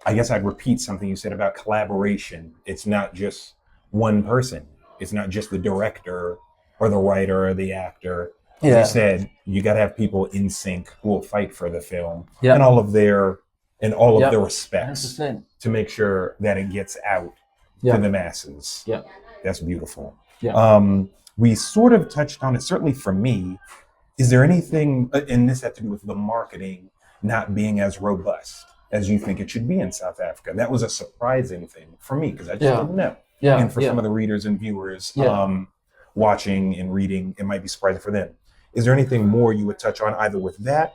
I guess I'd repeat something you said about collaboration. It's not just one person. It's not just the director or the writer or the actor. As you said, you got to have people in sync who will fight for the film and all of their respects 100%. to make sure that it gets out to the masses. Yeah, that's beautiful. Yeah. We sort of touched on it. Certainly for me, is there anything, and this had to do with the marketing not being as robust as you think it should be in South Africa? That was a surprising thing for me because I just didn't know. Yeah. And for some of the readers and viewers watching and reading, it might be surprising for them. Is there anything more you would touch on either with that,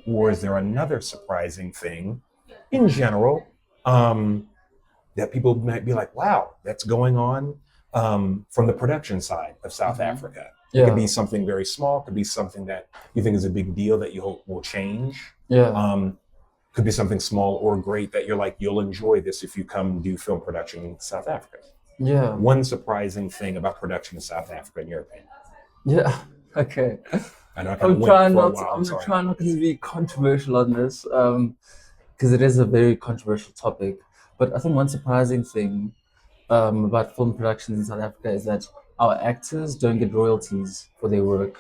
or is there another surprising thing in general that people might be like, wow, that's going on from the production side of South Africa? It could be something very small, could be something that you think is a big deal that you hope will change. Could be something small or great that you're like, you'll enjoy this if you come do film production in South Africa. One surprising thing about production in South Africa, in your opinion. Okay. I know I'm trying not to be controversial on this, because it is a very controversial topic. But I think one surprising thing about film productions in South Africa is that our actors don't get royalties for their work.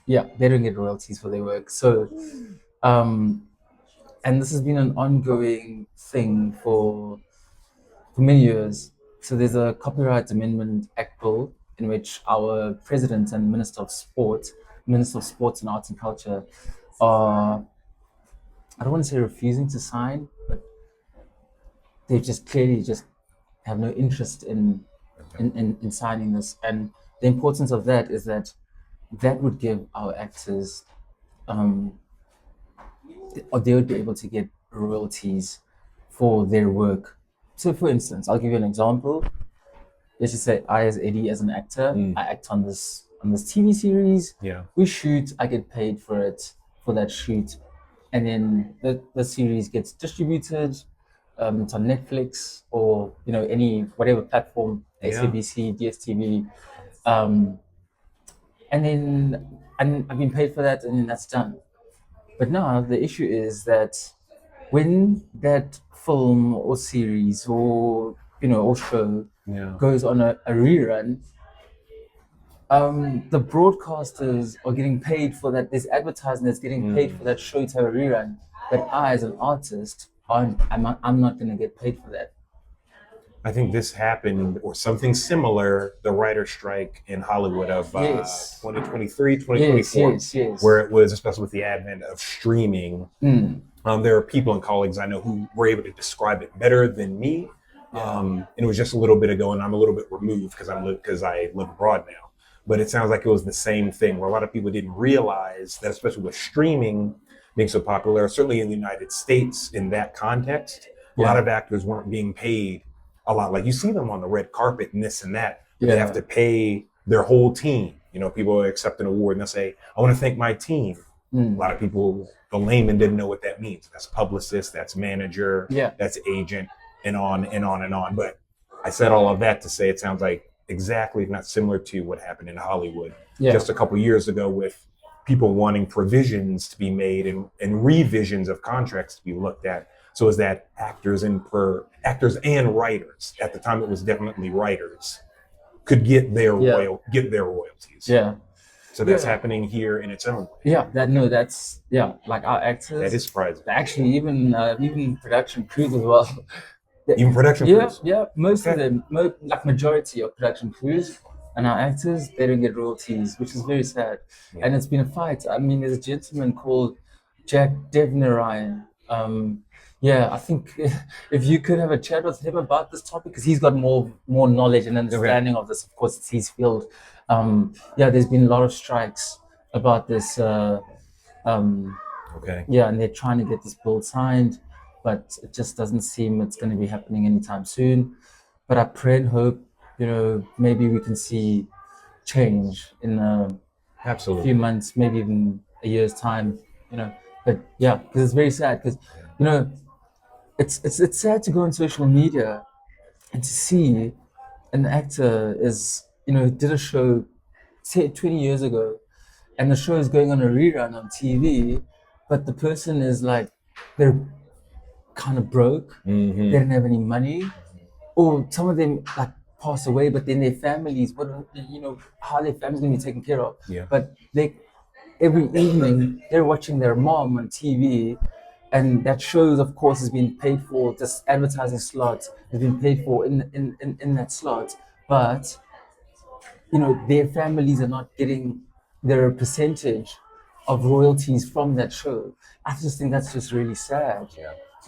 They don't get royalties for their work. So, and this has been an ongoing thing for many years. So there's a Copyright Amendment Act bill in which our president and Minister of Sports and Arts and Culture are, I don't want to say refusing to sign, but they just clearly just have no interest in signing this. And the importance of that is that would give our actors, or they would be able to get royalties for their work. So, for instance, I'll give you an example. Let's just say I, as Eddie, as an actor, I act on this TV series. Yeah. We shoot. I get paid for that shoot, and then the series gets distributed. It's on Netflix or any whatever platform, SABC, DSTV, and then I've been paid for that, and then that's done. But now the issue is that when that film or series or or show goes on a rerun, the broadcasters are getting paid for that. There's advertising that's getting paid for that show to have a rerun. But I, as an artist, I'm not going to get paid for that. I think this happened, or something similar, the writer's strike in Hollywood of 2023, 2024, yes. where it was, especially with the advent of streaming. There are people and colleagues I know who were able to describe it better than me. And it was just a little bit ago, and I'm a little bit removed because I live abroad now. But it sounds like it was the same thing, where a lot of people didn't realize that, especially with streaming being so popular, certainly in the United States, in that context, a lot of actors weren't being paid a lot. Like, you see them on the red carpet and this and that. They have to pay their whole team. People accept an award and they'll say, I want to thank my team. A lot of people, the layman, didn't know what that means. That's publicist, that's manager, that's agent, and on and on and on. But I said all of that to say it sounds like exactly, if not similar to what happened in Hollywood just a couple years ago, with people wanting provisions to be made and revisions of contracts to be looked at. So is that actors and writers, at the time it was definitely writers, could get their royalties. Yeah. So that's happening here in its own way. Yeah, like our actors. That is surprising. Actually, even production crews as well. Even production crews? Yeah. Most of them, like majority of production crews and our actors, they don't get royalties, which is very sad. Yeah. And it's been a fight. I mean, there's a gentleman called Jack Devnarayan. I think if you could have a chat with him about this topic, because he's got more knowledge and understanding of this. Of course, it's his field. There's been a lot of strikes about this. And they're trying to get this bill signed, but it just doesn't seem it's going to be happening anytime soon. But I pray and hope, maybe we can see change in a few months, maybe even a year's time. But because it's very sad. Because it's sad to go on social media and to see an actor did a show, say 20 years ago, and the show is going on a rerun on TV, but the person is like, they're kind of broke, they don't have any money, or some of them like pass away, but then their families, how their family's going to be taken care of. But every evening they're watching their mom on TV, and that show, of course, has been paid for. This advertising slot has been paid for in that slot, but their families are not getting their percentage of royalties from that show. I just think that's just really sad.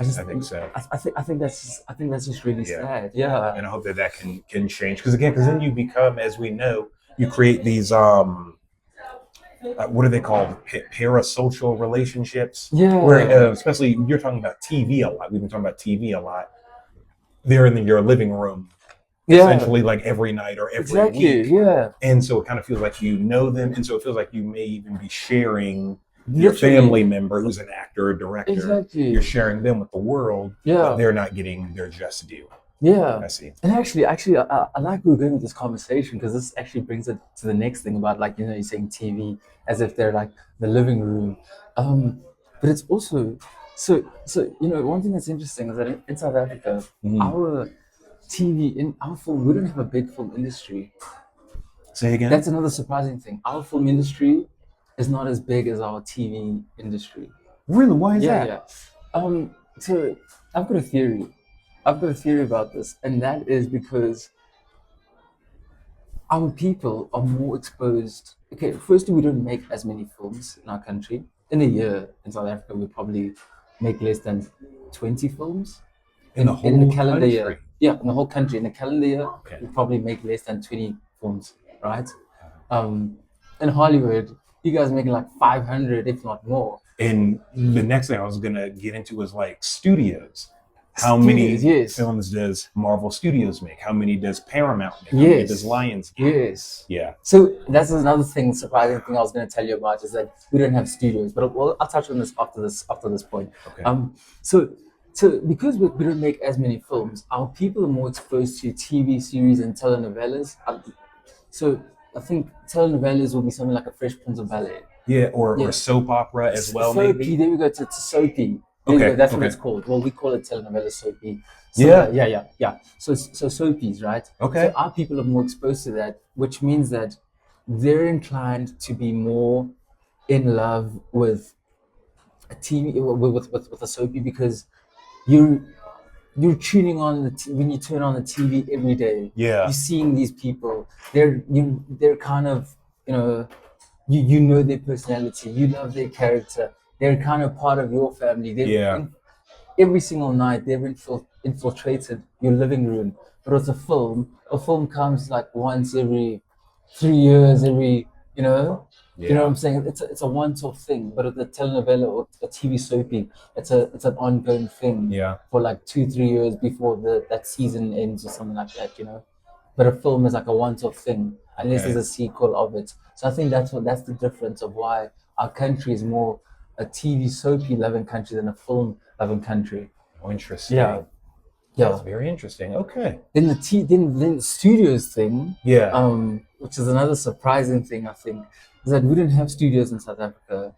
I think so. I think that's just really sad. Yeah. And I hope that can change, because then you become, as we know, you create these what are they called? Parasocial relationships. Yeah. Where especially you're talking about TV a lot. We've been talking about TV a lot. They're in your living room, essentially, like every night or every week. Yeah. And so it kind of feels like you know them, and so it feels like you may even be sharing your family member who's an actor or director. Exactly. You're sharing them with the world. But they're not getting their just due. Yeah. I see. And actually, I like we're going with this conversation, because this actually brings it to the next thing about, like, you're saying TV as if they're like the living room. But it's also, so one thing that's interesting is that in South Africa, our TV, in our film, we don't have a big film industry. Say again? That's another surprising thing. Our film industry is not as big as our TV industry. Really? Why is that? Yeah. So I've got a theory about this, and that is because our people are more exposed. Okay, firstly, we don't make as many films in our country. In a year in South Africa, we probably make less than 20 films. In the In a whole calendar year. country. Yeah, in the whole country. In a calendar year, Okay. we probably make less than 20 films, right? In Hollywood, you guys make like 500, if not more. And the next thing I was gonna get into was like studios. How many Yes. films does Marvel Studios make? How many does Paramount make? How many Yes. does Lionsgate? Yes. Yeah. So that's another thing, surprising thing I was going to tell you about is that we don't have studios. But I'll touch on this after this point. Okay. So because we don't make as many films, our people are more exposed to TV series and telenovelas. So I think telenovelas will be something like a Fresh Prince of Bel-Air. Yeah, or soap opera as well, soapy, maybe. There we go to soapy. There Okay, we go, that's what okay. it's called. Well, we call it telenovela soapy. So, yeah. So soapies, right? Okay. So our people are more exposed to that, which means that they're inclined to be more in love with a TV, with a soapy, because you're tuning on when you turn on the TV every day. Yeah. You're seeing these people. They're kind of, you know their personality. You love their character. They're kind of part of your family. Every single night they've infiltrated your living room. But with a film comes like once every 3 years, you know what I'm saying? It's a once-off thing. But with a telenovela or a TV soapy, it's an ongoing thing. Yeah. For like 2-3 years before that season ends or something like that. But a film is like a once-off thing unless there's a sequel of it. So I think that's the difference of why our country is more a TV soapy loving country than a film loving country. Oh, interesting. Yeah. That's very interesting. Okay. Then the studios thing. Yeah. Which is another surprising thing, I think, is that we didn't have studios in South Africa.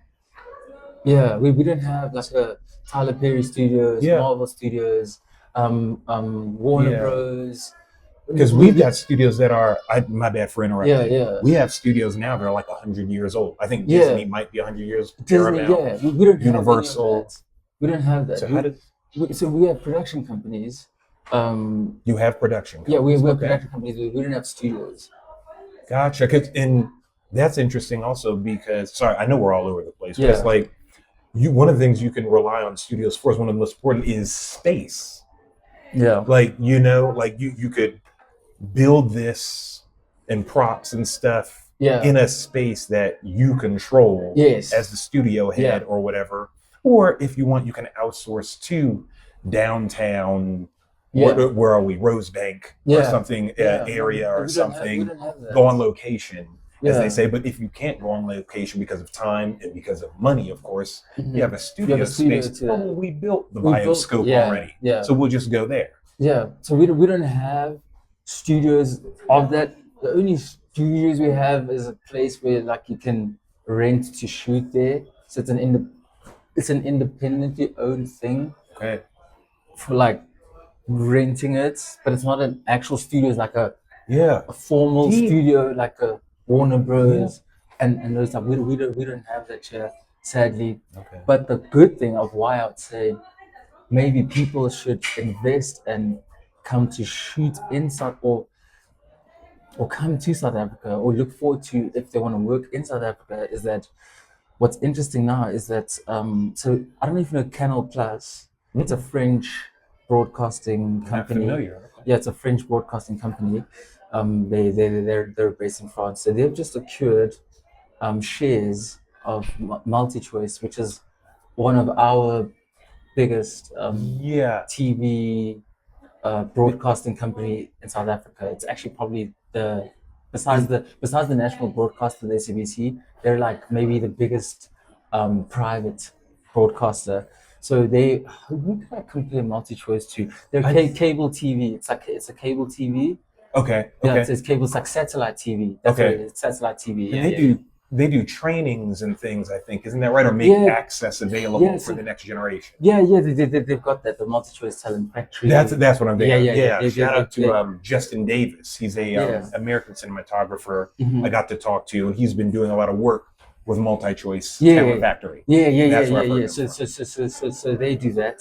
Yeah, we didn't have like a Tyler Perry Studios, Marvel Studios, Warner Bros. Because we've got studios that are, my bad for interrupting. Yeah. We have studios now that are like 100 years old. I think Disney might be 100 years. Paramount, we don't Universal. Have we don't have that. So we have production companies. You have production companies. Yeah, we have production companies. We don't have studios. Gotcha. And that's interesting also because, sorry, I know we're all over the place. But it's like, one of the things you can rely on studios for is one of the most important is space. Yeah. Like, you could build this and props and stuff in a space that you control as the studio head or whatever. Or if you want, you can outsource to downtown, where are we, Rosebank or something, area or something, go on location, as they say. But if you can't go on location because of time and because of money, of course, you have a studio space. Oh, we built the bioscope already, so we'll just go there. Yeah, so we don't have studios of that. The only studios we have is a place where like you can rent to shoot there. So it's an independently owned thing. Okay. For like renting it, but it's not an actual studio. It's like a formal studio, like a Warner Bros. And those stuff. We don't have that here, sadly. Okay. But the good thing of why I would say maybe people should invest and come to shoot in South or come to South Africa or look forward to if they want to work in South Africa is that what's interesting now is that so I don't know if you know Canal Plus. It's a French broadcasting company. Not familiar. Yeah, it's a French broadcasting company. They're based in France. So they've just acquired shares of MultiChoice, which is one of our biggest TV broadcasting company in South Africa. It's actually probably besides the national broadcaster, the SABC, they're like maybe the biggest private broadcaster. So who can I compare MultiChoice to? They're cable TV. It's a cable TV. Okay. Yeah, it's cable. It's like satellite TV. That's what it is. Satellite TV. And they do trainings and things, I think, isn't that right? Or make access available for the next generation. Yeah, they've got that, the MultiChoice Talent Factory. That's what I'm thinking. Yeah. Shout out to Justin Davis. He's a American cinematographer I got to talk to, and he's been doing a lot of work with MultiChoice Talent Factory. Yeah. So they do that.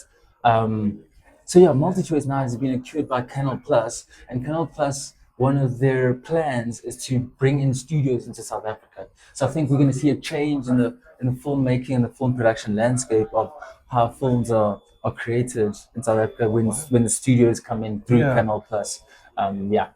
So MultiChoice now has been acquired by Canal Plus, and Canal Plus one of their plans is to bring in studios into South Africa. So I think we're going to see a change in the filmmaking and the film production landscape of how films are created in South Africa when the studios come in through Yeah. Canal Plus.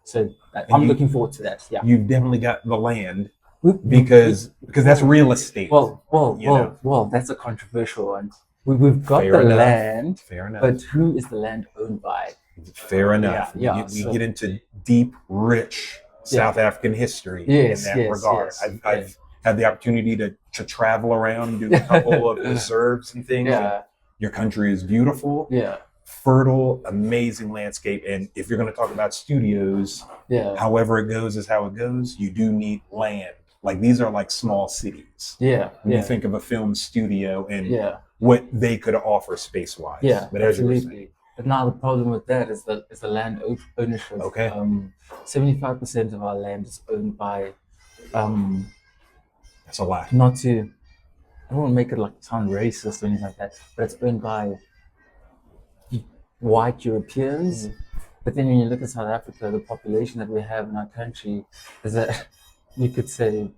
So And I'm you- looking forward to that. Yeah. You've definitely got the land We- because that's real estate. you know. Well, that's a controversial one. We've got Fair the enough. land, Fair enough. but who is the land owned by? Fair enough. Yeah, We so- get into deep, rich South African history Yes, in that yes, regard. yes, I've had the opportunity to travel around and do a couple of reserves and things. Yeah, Your country is beautiful, yeah, fertile, amazing landscape. And if you're going to talk about studios, yeah, however it goes is how it goes. You do need land. Like these are like small cities. yeah, When you yeah, think of a film studio and yeah, what they could offer space-wise. yeah, But as you were saying, absolutely. But now the problem with that is the land ownership. Okay. 75% of our land is owned by that's a lot. not to. I don't want to make it like sound racist or anything like that, but it's owned by white Europeans. But then when you look at South Africa, the population that we have in our country is that you could say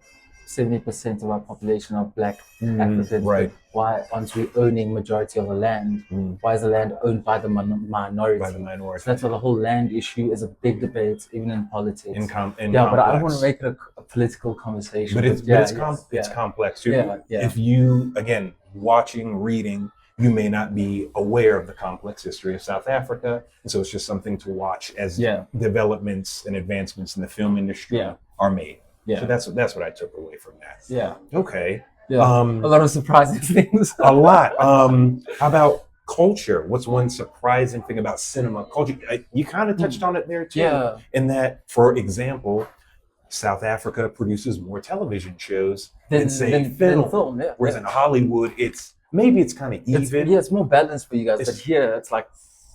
70% of our population are black Africans. right. But why aren't we owning majority of the land? Why is the land owned by the minority? By the minority. So that's why the whole land issue is a big debate, even in politics. In But I don't want complex. to make it a political conversation. But it's yeah. complex. Yeah, yeah. If you, again, watching, reading, you may not be aware of the complex history of South Africa. And so it's just something to watch as Yeah. developments and advancents in the film industry Yeah. are made. Yeah. So that's what I took away from that. Yeah. Okay. Yeah. A A lot of surprising things. lot. How about culture? What's one surprising thing about cinema culture? You kind of touched on it there too. Yeah. In that, for example, South Africa produces more television shows than say film. Yeah. Whereas in Hollywood, it's kind of even. It's more balanced for you guys, It's- but here it's like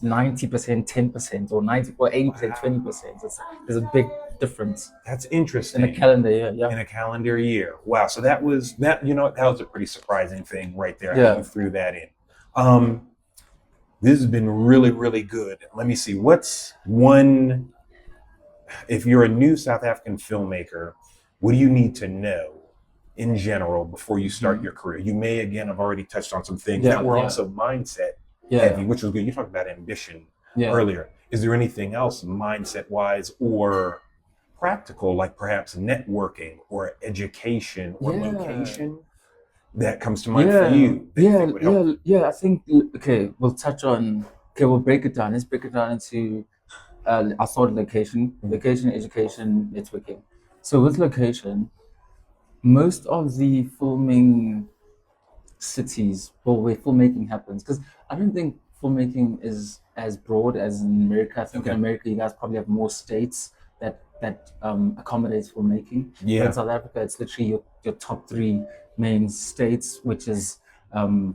90%, 10%, or 90 or 80%, 20%. There's a big difference That's in interesting. a calendar year. Yeah. In a calendar year. Wow. So that was that. You know, that was a pretty surprising thing right there. Yeah. How you threw that in. This has been really, really good. Let me see. What's one? If you're a new South African filmmaker, what do you need to know in general before you start your career? You may again have already touched on some things that were also mindset heavy, which was good. You talked about ambition earlier. Is there anything else mindset wise or practical, like perhaps networking or education or location that comes to mind for you? That you think would help? I think we'll break it down. Let's break it down into I'll start with location, education, networking. So with location, most of the filming cities where filmmaking happens, because I don't think filmmaking is as broad as in America. I think in America you guys probably have more states that accommodates filmmaking. Yeah. But in South Africa, it's literally your top three main states, which is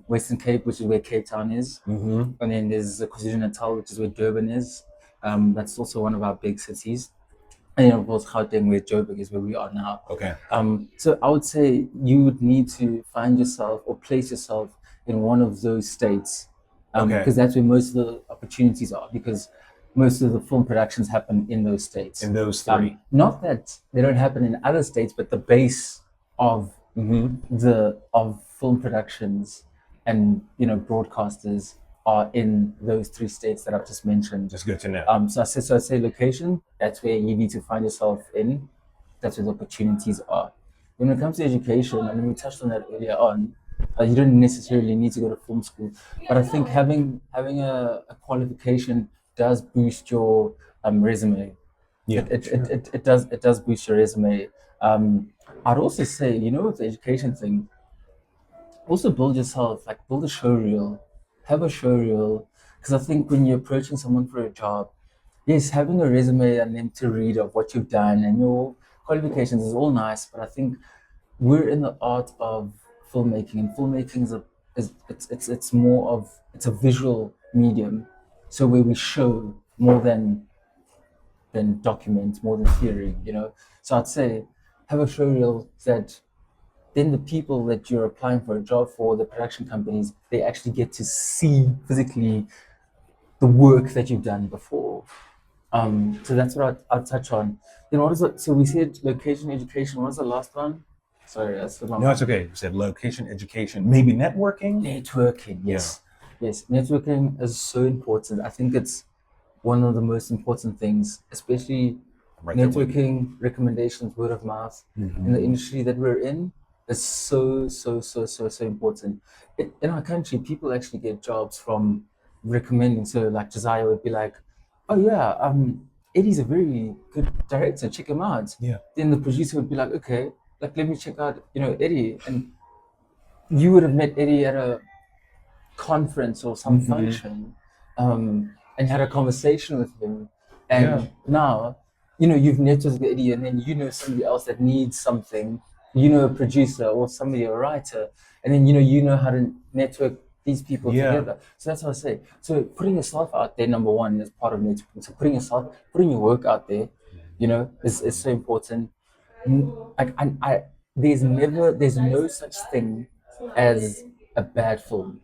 Western Cape, which is where Cape Town is, and then there's KwaZulu-Natal, which is where Durban is. That's also one of our big cities. And then of course Gauteng, where Joburg is, where we are now. Okay. So I would say you would need to find yourself or place yourself in one of those states, because that's where most of the opportunities are, because most of the film productions happen in those states. In those three. Not that they don't happen in other states, but the base of of film productions and broadcasters are in those three states that I've just mentioned. Just good to know. So I say location, that's where you need to find yourself in. That's where the opportunities are. When it comes to education, I mean, we touched on that earlier on, you don't necessarily need to go to film school, but I think having a qualification does boost your resume. Yeah, It does boost your resume. I'd also say, with the education thing, also build yourself, like build a show reel. Have a show reel, because I think when you're approaching someone for a job, yes, having a resume and them to read of what you've done and your qualifications is all nice, but I think we're in the art of filmmaking, and filmmaking it's a visual medium, so where we show more than document, more than theory, So I'd say have a show reel that then the people that you're applying for a job for, the production companies, they actually get to see physically the work that you've done before. So that's what I'll touch on. Then what is it? So we said location, education. What was the last one? Sorry, that's the No, it's okay. You said location, education, maybe networking. networking. Yes, yes. Networking is so important. I think it's one of the most important things, especially Right there with you. networking, recommendations, word of mouth in the industry that we're in is so important. In our country, people actually get jobs from recommending. So like Josiah would be like, "Oh yeah, Eddie's a very good director. Check him out." Yeah. Then the producer would be like, "Okay, like let me check out, Eddie." And you would have met Eddie at a conference or some function, and had a conversation with him, and Yeah. now you've networked with Eddie, and then somebody else that needs something, a producer or somebody, a writer, and then how to network these people Yeah. together. So that's what I say. So putting yourself out there, number one, is part of networking. So putting your work out there, is so important. I there's no such thing as a bad film.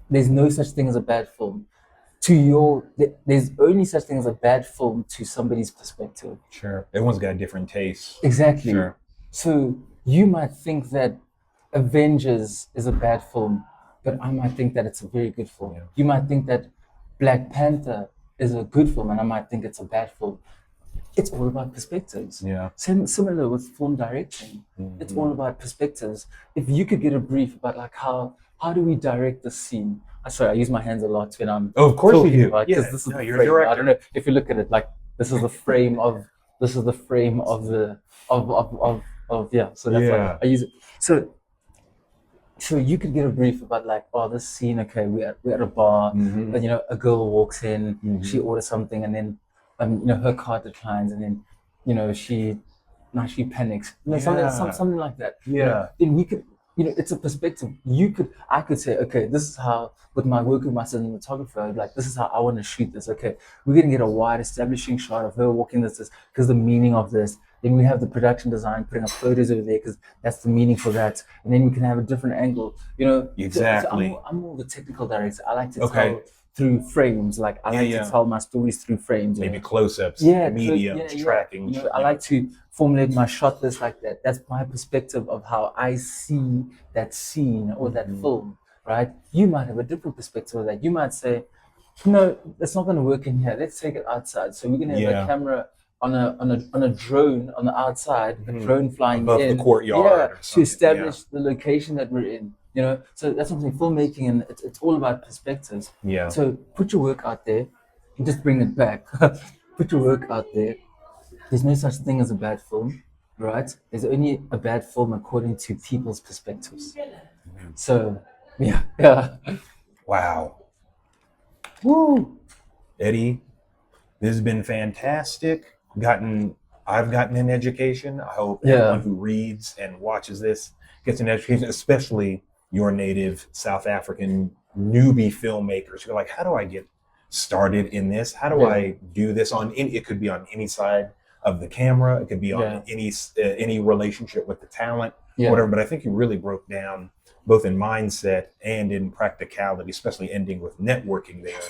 There's no such thing as a bad film. There's only such thing as a bad film to somebody's perspective. Sure. Everyone's got a different taste. Exactly. Sure. So you might think that Avengers is a bad film, but I might think that it's a very good film. Yeah. You might think that Black Panther is a good film, and I might think it's a bad film. It's all about perspectives. Yeah. Similar with film directing. It's all about perspectives. If you could get a brief about like how do we direct the scene? Sorry, I use my hands a lot when I'm Oh, of course you talking do. about, Yeah. because this is No, the you're a frame. I director. don't know if you look at it like this is the frame of yeah. So that's Yeah. like I use it. So you could get a brief about like, oh, this scene, okay, we're at a bar, Mhm. and a girl walks in, she Mhm. orders something, and then her card declines, and then she panics, something like that. Yeah. Then we could, it's a perspective. I could say, okay, this is how, with my work with my cinematographer, I'd be like, this is how I want to shoot this. Okay, we're gonna get a wide establishing shot of her walking this because the meaning of this. Then we have the production design putting up photos over there because that's the meaning for that. And then we can have a different angle. Exactly. So I'm more the technical director. I like to Okay. tell through frames. Like I like to tell my stories through frames. Maybe close-ups, Yeah, mediums, tracking. I like to formulate my shot list like that. That's my perspective of how I see that scene or that film, right? You might have a different perspective of that. You might say, no, that's not going to work in here. Let's take it outside. So we're going to have a camera on a drone on the outside, a drone flying above in the courtyard or to something, establish the location that we're in. So that's something filmmaking, and it's all about perspectives. Yeah. So put your work out there, and just bring it back. Put your work out there. There's no such thing as a bad film, right? There's only a bad film according to people's perspectives. So yeah. Wow. Woo. Eddie, this has been fantastic. I've gotten an education. I hope everyone who reads and watches this gets an education, especially your native South African newbie filmmakers. You're like, how do I get started in this? How do I do this it could be on any side of the camera. It could be on any relationship with the talent, whatever. But I think you really broke down both in mindset and in practicality, especially ending with networking there,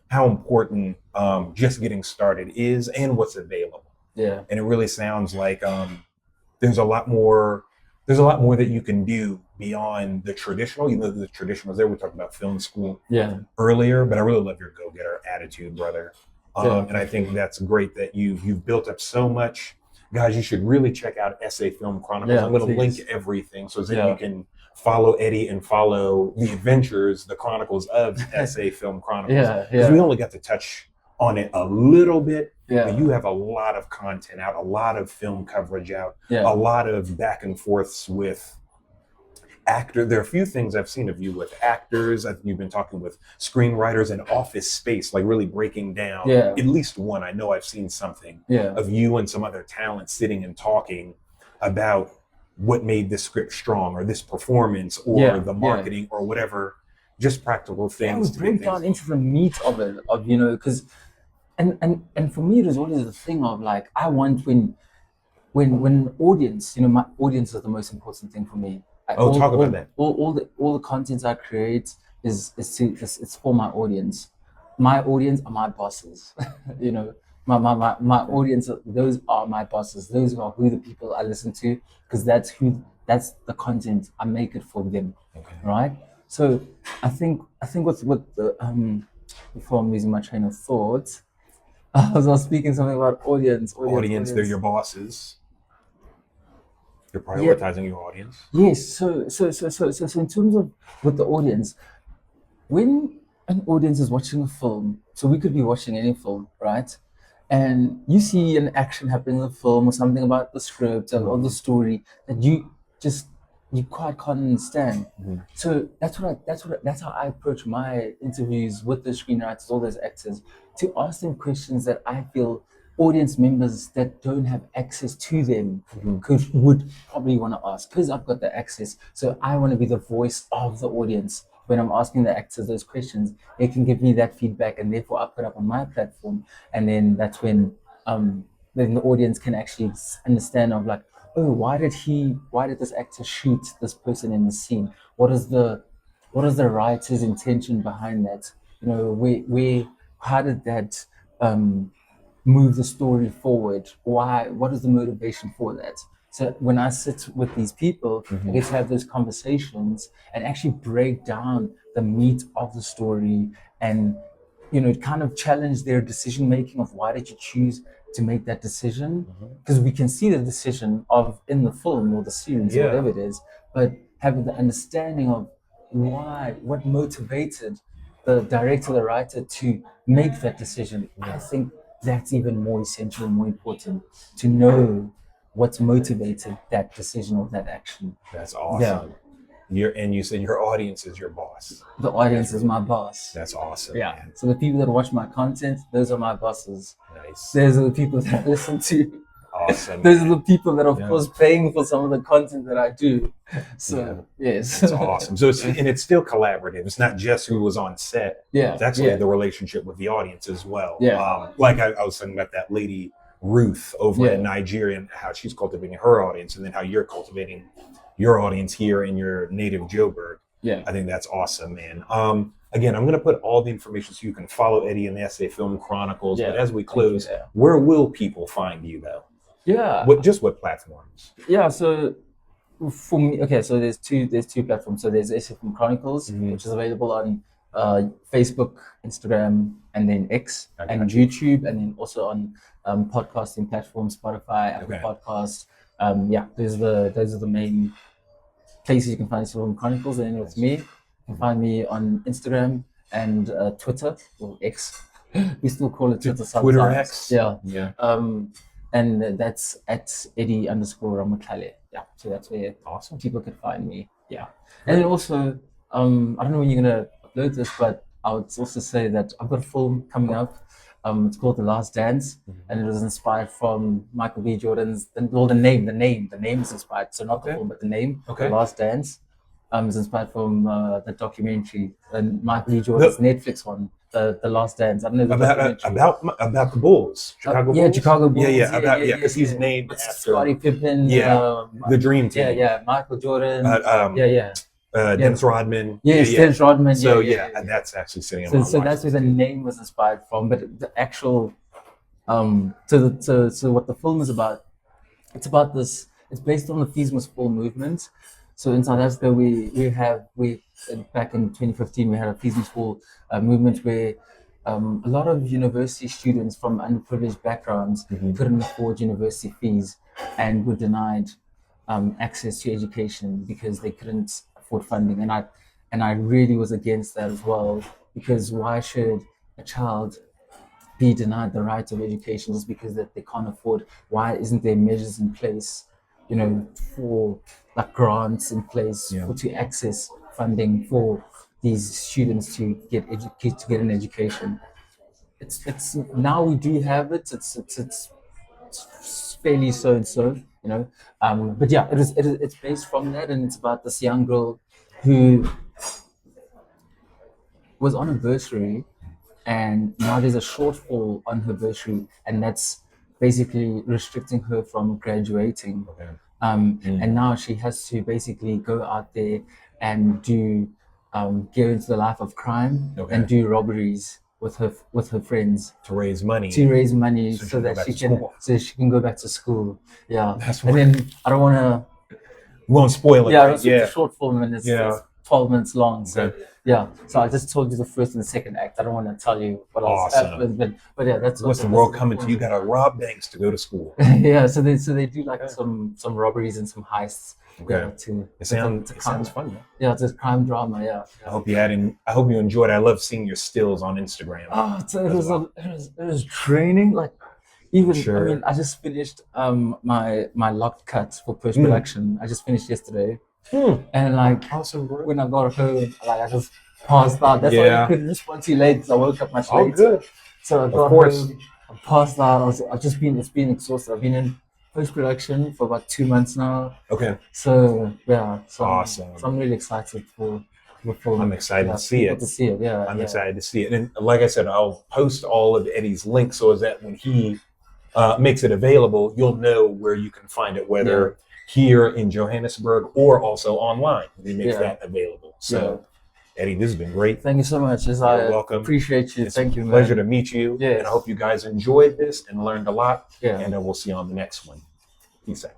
how important just getting started is and what's available. Yeah. And it really sounds like there's a lot more that you can do beyond the traditional. The traditional is there. We talked about film school earlier, but I really love your go-getter attitude, brother. And I think that's great that you've built up so much. Guys, you should really check out SA Film Chronicles. I'm going to link everything so that you can follow Eddie and follow the adventures, the chronicles of SA Film Chronicles. Because we only got to touch on it a little bit, but you have a lot of content out, a lot of film coverage out, a lot of back and forths with actor. There are a few things I've seen of you with actors. I think you've been talking with screenwriters and Office Space, like really breaking down at least one. I know I've seen something of you and some other talent sitting and talking about what made this script strong or this performance or the marketing or whatever, just practical things. We break down into the meat of it, because and for me it was always the thing of like, I want when audience, my audience is the most important thing for me. Talk about that. All the content I create is it's for my audience. my audience are my bosses. You know, my audience, those are my bosses. Those are who the people I listen to, because that's the content I make it for them. Okay. Right? So I think with the before I'm losing my train of thought, I was speaking something about audience. They're your bosses. You're prioritizing your audience. Yes. So in terms of with the audience, when an audience is watching a film, so we could be watching any film, right? And you see an action happening in the film or something about the script or the story that you quite can't understand. So that's how I approach my interviews with the screenwriters, all those actors, to ask them questions that I feel audience members that don't have access to them would probably want to ask, because I've got the access. So I want to be the voice of the audience. When I'm asking the actors those questions, they can give me that feedback, and therefore I put up on my platform. And then that's when then the audience can actually understand of like, oh, why did this actor shoot this person in the scene? What is the writer's intention behind that? You know, how did that move the story forward? What is the motivation for that? So when I sit with these people, I get to have those conversations and actually break down the meat of the story, and kind of challenge their decision making of why did you choose to make that decision, because we can see the decision of in the film or the series or whatever it is, but having the understanding of what motivated the director, the writer to make that decision. I think that's even more essential and more important, to know what's motivated that decision or that action. That's awesome. You said your audience is your boss. The audience is my boss. That's awesome. Yeah. Man. So the people that watch my content, those are my bosses. Nice. Those are the people that I listen to. Awesome. Those are the people that are, of course, paying for some of the content that I do. So yes, that's awesome. So it's still collaborative. It's not just who was on set. Yeah. It's actually the relationship with the audience as well. Yeah. Like I was talking about that lady Ruth over in Nigeria, and how she's cultivating her audience, and then how you're cultivating your audience here in your native Joburg. Yeah. I think that's awesome, man. Again, I'm going to put all the information so you can follow Eddie in the SA Film Chronicles. But as we close, where will people find you though? Yeah. What platforms? Yeah. So for me, okay. So there's two platforms. So there's SA Film Chronicles, which is available on Facebook, Instagram, and then X, and YouTube, and then also on podcasting platforms, Spotify, Apple Podcasts. Those are the main places you can find SA Film Chronicles. And then with me, you can find me on Instagram and Twitter, or X. We still call it Twitter sometimes. Twitter X? Yeah. And that's at Eddie _Ramohlale. Yeah. So that's where people can find me. Yeah. And then also, I don't know when you're gonna upload this, but I would also say that I've got a film coming up. It's called The Last Dance, and it was inspired from Michael B. Jordan's. The name is inspired. So not the film, but the name. The Last Dance is inspired from the documentary, and Michael B. Jordan's Netflix one, The Last Dance. I don't know the documentary about the Bulls, Chicago Bulls. Chicago Bulls. Because he's named after Scottie Pippen. The Dream Team. Michael Jordan. Dennis Rodman. Dennis Rodman. So that's actually sitting on. So that's where the name was inspired from, but the actual, so what the film is about, it's about this. It's based on the Fees Must Fall movement. So in South Africa, we back in 2015 we had a Fees Must Fall movement where a lot of university students from underprivileged backgrounds couldn't afford university fees and were denied access to education because they couldn't afford funding, and I really was against that as well, because why should a child be denied the right of education just because that they can't afford? Why isn't there measures in place, for like grants in place to access funding for these students to get an education? It's now we do have it. It's fairly so and so, but yeah, it's based from that, and it's about this young girl who was on a bursary, and now there's a shortfall on her bursary, and that's basically restricting her from graduating. And now she has to basically go out there and do go into the life of crime and do robberies with her friends To raise money. to raise money So she so can go that back she to can school. go back to school. Yeah, That's and then I don't want to. We won't spoil it. Yeah, Right? it's a short film and it's 12 minutes long. So Okay. yeah, so I just told you the first and the second act. I don't want to tell you what else Awesome. happens, but yeah, that's What's the world coming to? You got to rob banks to go to school. Yeah, so they do like some robberies and some heists. Okay. Yeah, It sounds fun. Man. Yeah, it's a crime drama. Yeah. I hope you enjoyed. I love seeing your stills on Instagram. Oh, it was training. Like even Sure. I mean, I just finished my locked cut for post production. I just finished yesterday, and like Awesome, bro. when I got home, like I just passed out. That's why I couldn't respond to you late because I woke up much Oh, later. good. So I got home, I passed out. It's been exhausted. I've been in post production for about 2 months now. Okay. So yeah, Awesome. So I'm really excited for the film. I'm excited to see it. I'm excited to see it. And like I said, I'll post all of Eddie's links so that when he makes it available, you'll know where you can find it, whether here in Johannesburg or also online. He makes that available. So, Eddie, this has been great. Thank you so much. You're welcome. Appreciate you. Thank you, man. Pleasure to meet you. Yes. And I hope you guys enjoyed this and learned a lot. Yeah. And we'll see you on the next one. Peace out.